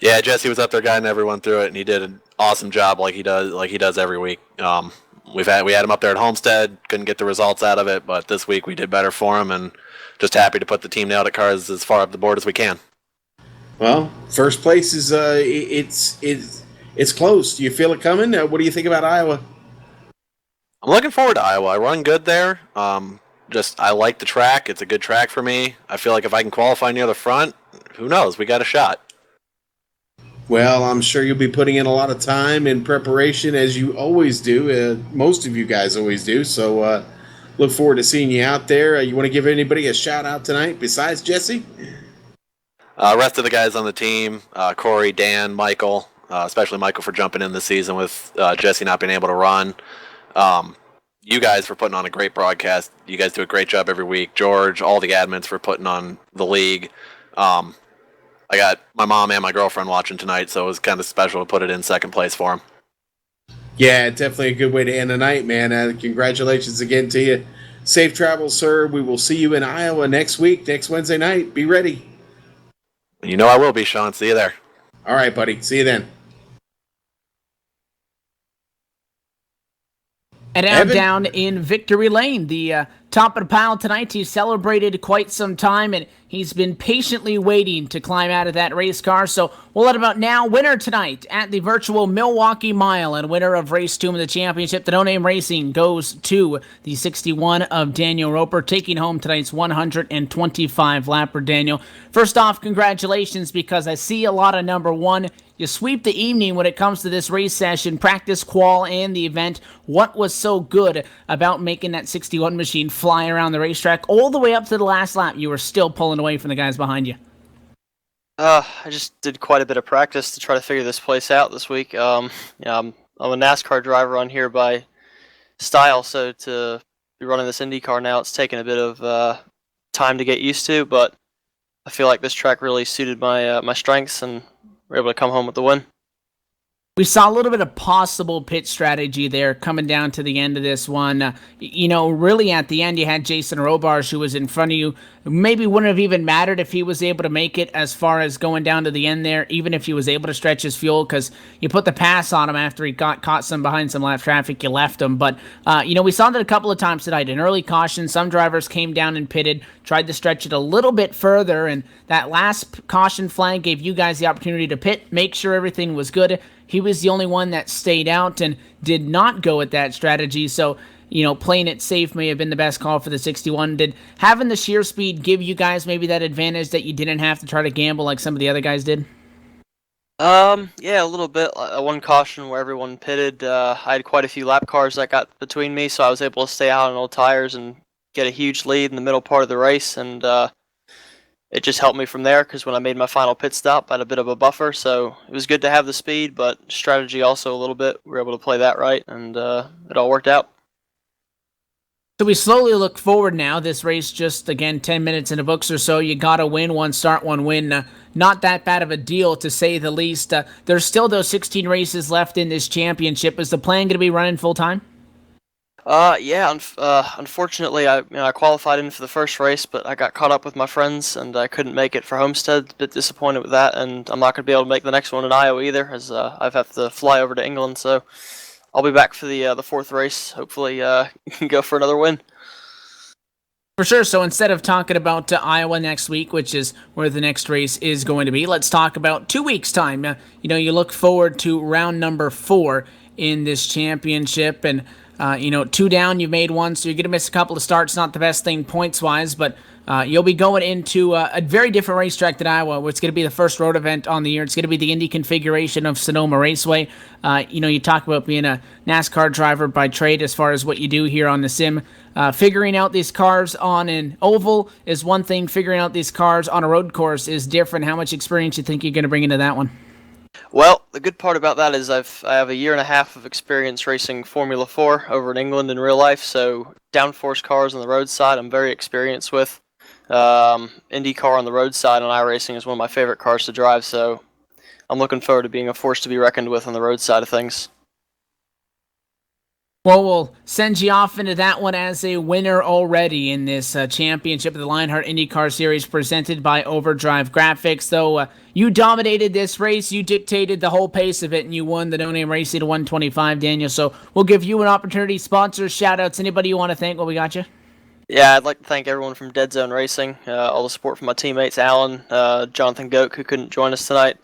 Yeah, Jesse was up there guiding everyone through it, and he did an awesome job like he does every week. We had him up there at Homestead, couldn't get the results out of it, but this week we did better for him, and just happy to put the team now at cars as far up the board as we can. Well, first place is it's close. Do you feel it coming? What do you think about Iowa? I'm looking forward to Iowa. I run good there. I like the track. It's a good track for me. I feel like if I can qualify near the front, who knows? We got a shot. Well, I'm sure you'll be putting in a lot of time in preparation, as you always do. Most of you guys always do. So look forward to seeing you out there. You want to give anybody a shout out tonight besides Jesse? Rest of the guys on the team, Corey, Dan, Michael, especially Michael for jumping in this season with Jesse not being able to run. You guys for putting on a great broadcast. You guys do a great job every week. George, all the admins for putting on the league. I got my mom and my girlfriend watching tonight, so it was kind of special to put it in second place for them. Yeah, definitely a good way to end the night, man. Congratulations again to you. Safe travels, sir. We will see you in Iowa next week, next Wednesday night. Be ready. You know I will be, Sean. See you there. All right, buddy. See you then. And now down in Victory Lane, the top of the pile tonight. He celebrated quite some time, and he's been patiently waiting to climb out of that race car. So we'll let him out now. Winner tonight at the virtual Milwaukee Mile and winner of Race 2 in the championship, the No Name Racing, goes to the 61 of Daniel Roper, taking home tonight's 125 lapper. Daniel, first off, congratulations, because I see a lot of number one. You sweep the evening when it comes to this race session, practice, qual, and the event. What was so good about making that 61 machine fly around the racetrack all the way up to the last lap? You were still pulling away from the guys behind you. I just did quite a bit of practice to try to figure this place out this week. I'm a NASCAR driver on here by style, so to be running this Indy car now, it's taken a bit of time to get used to, but I feel like this track really suited my strengths, and we're able to come home with the win. We saw a little bit of possible pit strategy there coming down to the end of this one. Really at the end, you had Jason Robarge, who was in front of you. Maybe wouldn't have even mattered if he was able to make it as far as going down to the end there, even if he was able to stretch his fuel, because you put the pass on him after he got caught behind some lap traffic, you left him. But, we saw that a couple of times tonight. An early caution, some drivers came down and pitted, tried to stretch it a little bit further, and that last caution flag gave you guys the opportunity to pit, make sure everything was good. He was the only one that stayed out and did not go at that strategy. So, playing it safe may have been the best call for the 61. Did having the sheer speed give you guys maybe that advantage that you didn't have to try to gamble like some of the other guys did? Yeah, a little bit. One caution where everyone pitted. I had quite a few lap cars that got between me, so I was able to stay out on old tires and get a huge lead in the middle part of the race, and it just helped me from there because when I made my final pit stop, I had a bit of a buffer, so it was good to have the speed, but strategy also a little bit. We were able to play that right, and it all worked out. So we slowly look forward now. This race just, again, 10 minutes in the books or so. You got to win, one start, one win. Not that bad of a deal, to say the least. There's still those 16 races left in this championship. Is the plan going to be running full-time? Yeah. Unfortunately, I qualified in for the first race, but I got caught up with my friends, and I couldn't make it for Homestead. A bit disappointed with that, and I'm not going to be able to make the next one in Iowa either, as I have to fly over to England, so I'll be back for the fourth race. Hopefully, go for another win. For sure. So instead of talking about Iowa next week, which is where the next race is going to be, let's talk about 2 weeks' time. You look forward to round number 4 in this championship, and 2 down, you've made 1, so you're going to miss a couple of starts. Not the best thing points-wise, but you'll be going into a very different racetrack than Iowa, where it's going to be the first road event on the year. It's going to be the Indy configuration of Sonoma Raceway. You talk about being a NASCAR driver by trade as far as what you do here on the sim. Figuring out these cars on an oval is one thing. Figuring out these cars on a road course is different. How much experience do you think you're going to bring into that one? Well, the good part about that is I have a year and a half of experience racing Formula 4 over in England in real life, so downforce cars on the roadside I'm very experienced with. IndyCar on the roadside on iRacing is one of my favorite cars to drive, so I'm looking forward to being a force to be reckoned with on the road side of things. Well, we'll send you off into that one as a winner already in this championship of the LionHeart IndyCar Series presented by Overdrive Graphics. Though you dominated this race, you dictated the whole pace of it, and you won the No Name Racing to 125, Daniel. So we'll give you an opportunity. Sponsors, shout-outs, anybody you want to thank while we got you? Yeah, I'd like to thank everyone from Dead Zone Racing, all the support from my teammates, Alan, Jonathan Goke, who couldn't join us tonight,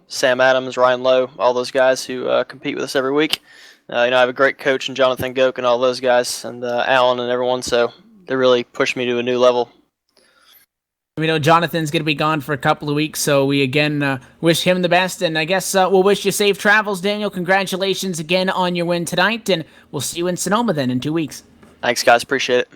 Sam Adams, Ryan Lowe, all those guys who compete with us every week. I have a great coach in Jonathan Goke and all those guys, and Alan and everyone, so they really pushed me to a new level. We know Jonathan's going to be gone for a couple of weeks, so we again wish him the best, and I guess we'll wish you safe travels, Daniel. Congratulations again on your win tonight, and we'll see you in Sonoma then in 2 weeks. Thanks, guys. Appreciate it.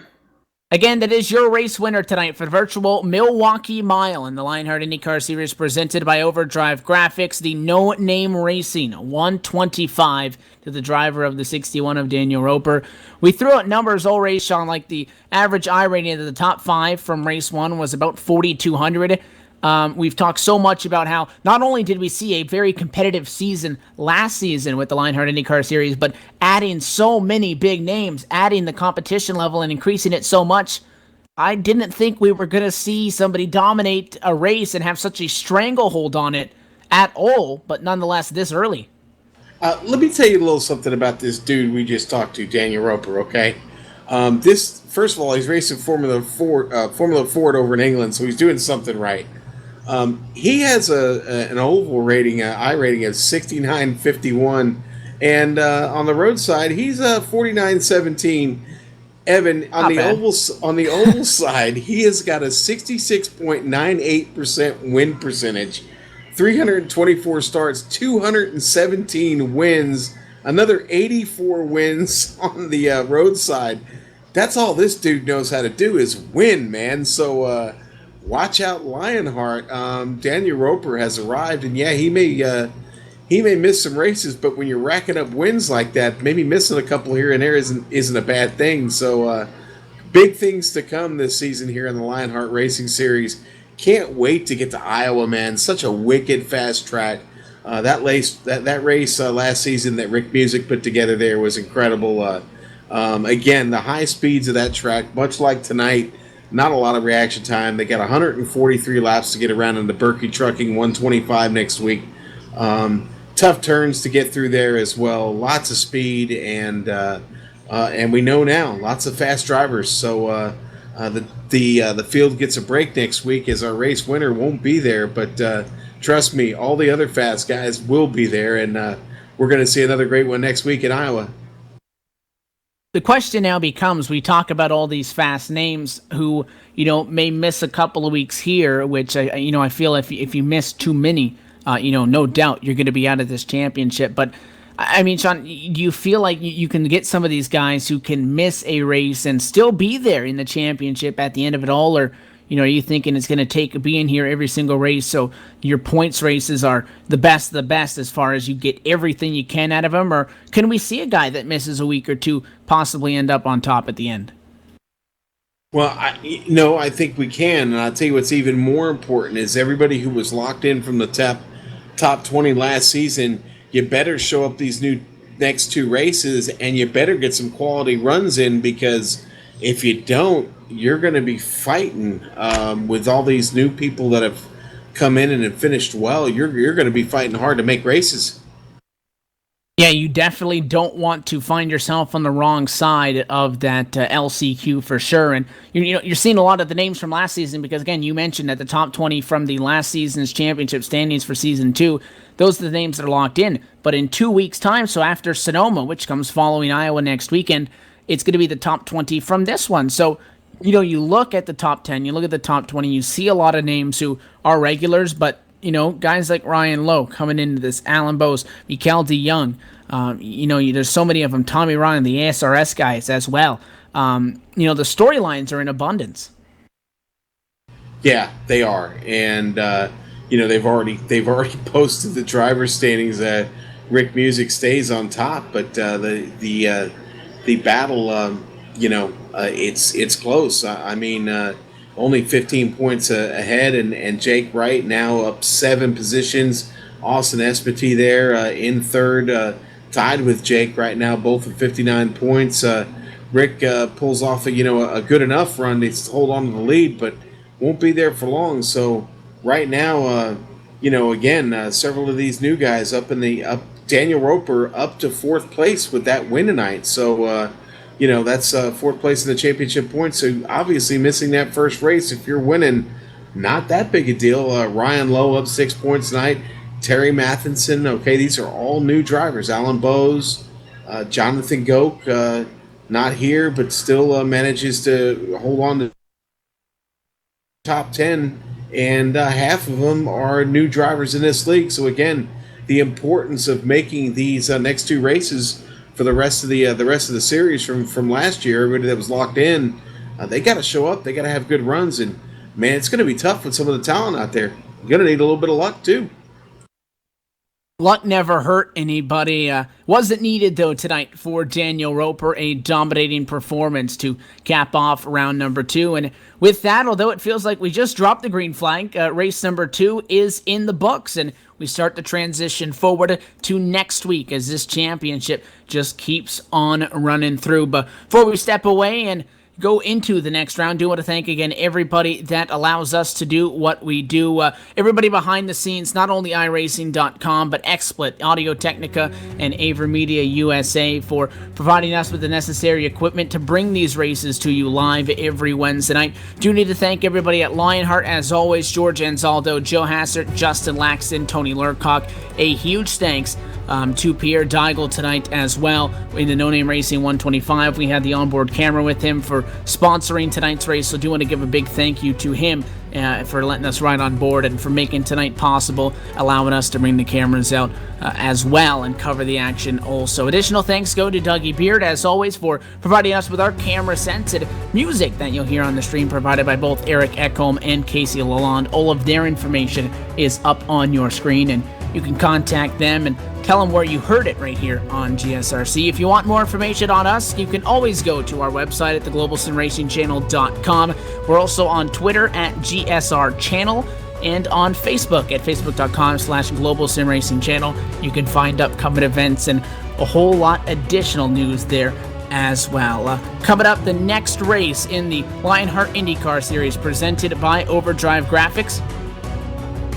Again, that is your race winner tonight for the virtual Milwaukee Mile in the LionHeart IndyCar Series presented by Overdrive Graphics. The No Name Racing 125 to the driver of the 61 of Daniel Roper. We threw out numbers all race, Sean, like the average I rating of the top 5 from race 1 was about 4,200. We've talked so much about how not only did we see a very competitive season last season with the LionHeart IndyCar Series, but adding so many big names, adding the competition level and increasing it so much, I didn't think we were going to see somebody dominate a race and have such a stranglehold on it at all, but nonetheless this early. Let me tell you a little something about this dude we just talked to, Daniel Roper, okay? First of all, he's racing Formula Ford over in England, so he's doing something right. He has an oval rating, I rating of 69.51, and on the roadside he's 49.17. Evan, on the oval side, he has got a 66.98% win percentage, 324 starts, 217 wins, another 84 wins on the roadside. That's all this dude knows how to do is win, man. So watch out, Lionheart. Daniel Roper has arrived, and yeah, he may miss some races, but when you're racking up wins like that, maybe missing a couple here and there isn't a bad thing. So big things to come this season here in the LionHeart Racing Series. Can't wait to get to Iowa, man. Such a wicked fast track. That race last season that Rick Music put together there was incredible. Again, the high speeds of that track, much like tonight, not a lot of reaction time. They got 143 laps to get around in the Berkey Trucking 125 next week. Tough turns to get through there as well. Lots of speed, and we know now lots of fast drivers. So the field gets a break next week as our race winner won't be there. But trust me, all the other fast guys will be there, and we're going to see another great one next week in Iowa. The question now becomes, we talk about all these fast names who, may miss a couple of weeks here, which, I feel if you miss too many no doubt you're going to be out of this championship. But I mean, Sean, do you feel like you can get some of these guys who can miss a race and still be there in the championship at the end of it all? Or, are you thinking it's going to take being here every single race so your points races are the best of the best as far as you get everything you can out of them? Or can we see a guy that misses a week or two possibly end up on top at the end? Well, I think we can, and I'll tell you what's even more important is everybody who was locked in from the top 20 last season, you better show up these next 2 races, and you better get some quality runs in, because if you don't, you're going to be fighting with all these new people that have come in and have finished well. You're going to be fighting hard to make races. Yeah, you definitely don't want to find yourself on the wrong side of that LCQ for sure. And you're seeing a lot of the names from last season because, again, you mentioned that the top 20 from the last season's championship standings for Season 2, those are the names that are locked in. But in 2 weeks' time, so after Sonoma, which comes following Iowa next weekend, it's going to be the top 20 from this one. So, you look at the top 10, you look at the top 20, you see a lot of names who are regulars, but guys like Ryan Lowe coming into this, Alan Bose, Mikael DeYoung, there's so many of them, Tommy Ryan, the ASRS guys as well. The storylines are in abundance. Yeah, they are. And, they've already posted the driver's standings. Rick Music stays on top, but the battle, it's close. I mean, only 15 points ahead, and Jake Wright now up 7 positions. Austin Espity there in third, tied with Jake right now, both with 59 points. Rick pulls off a good enough run to hold on to the lead, but won't be there for long. So right now, several of these new guys up Daniel Roper up to 4th place with that win tonight. So that's 4th place in the championship points. So obviously missing that first race, if you're winning, not that big a deal. Ryan Lowe up 6 points tonight. Terry Mathinson. Okay, these are all new drivers. Alan Bose, Jonathan Goke, not here, but still manages to hold on to top 10. And half of them are new drivers in this league. So again, the importance of making these next 2 races for the rest of the series from last year, everybody that was locked in, they got to show up. They got to have good runs, and man, it's going to be tough with some of the talent out there. You're going to need a little bit of luck too. Luck never hurt anybody. Wasn't needed, though, tonight for Daniel Roper. A dominating performance to cap off round number 2. And with that, although it feels like we just dropped the green flag, race number 2 is in the books. And we start the transition forward to next week as this championship just keeps on running through. But before we step away and go into the next round, do want to thank again everybody that allows us to do what we do. Everybody behind the scenes, not only iRacing.com, but XSplit, Audio Technica, and Aver Media USA for providing us with the necessary equipment to bring these races to you live every Wednesday night. Do need to thank everybody at LionHeart, as always, George Anzaldo, Joe Hassert, Justin Laxton, Tony Lurcock. A huge thanks to Pierre Deigel tonight as well. In the No Name Racing 125, we had the onboard camera with him for sponsoring tonight's race, so do want to give a big thank you to him for letting us ride on board and for making tonight possible, allowing us to bring the cameras out as well and cover the action also. Additional thanks go to Dougie Beard, as always, for providing us with our camera-scented music that you'll hear on the stream, provided by both Eric Ekholm and Casey Lalonde. All of their information is up on your screen, and you can contact them and tell them where you heard it right here on GSRC. If you want more information on us, you can always go to our website at theglobalsimracingchannel.com. We're also on Twitter at GSR Channel and on Facebook at facebook.com/globalsimracingchannel. You can find upcoming events and a whole lot additional news there as well. Coming up, the next race in the LionHeart IndyCar Series presented by Overdrive Graphics.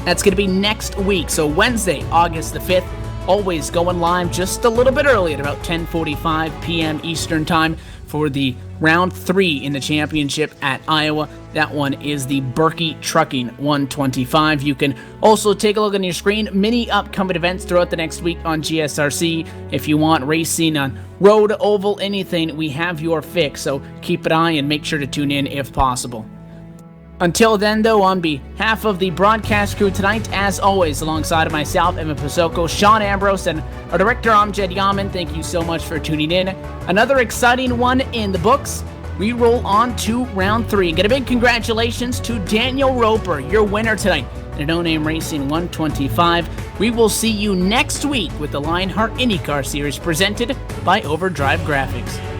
That's going to be next week, so Wednesday, August the 5th. Always going live just a little bit early at about 10:45 p.m. Eastern Time for the round 3 in the championship at Iowa. That one is the Berkey Trucking 125. You can also take a look on your screen. Many upcoming events throughout the next week on GSRC. If you want racing on road, oval, anything, we have your fix. So keep an eye and make sure to tune in if possible. Until then, though, on behalf of the broadcast crew tonight, as always, alongside of myself, Evan Pasoko, Sean Ambrose, and our director, Amjad Yaman, thank you so much for tuning in. Another exciting one in the books. We roll on to round 3. Get a big congratulations to Daniel Roper, your winner tonight in a No Name Racing 125. We will see you next week with the LionHeart IndyCar Series presented by Overdrive Graphics.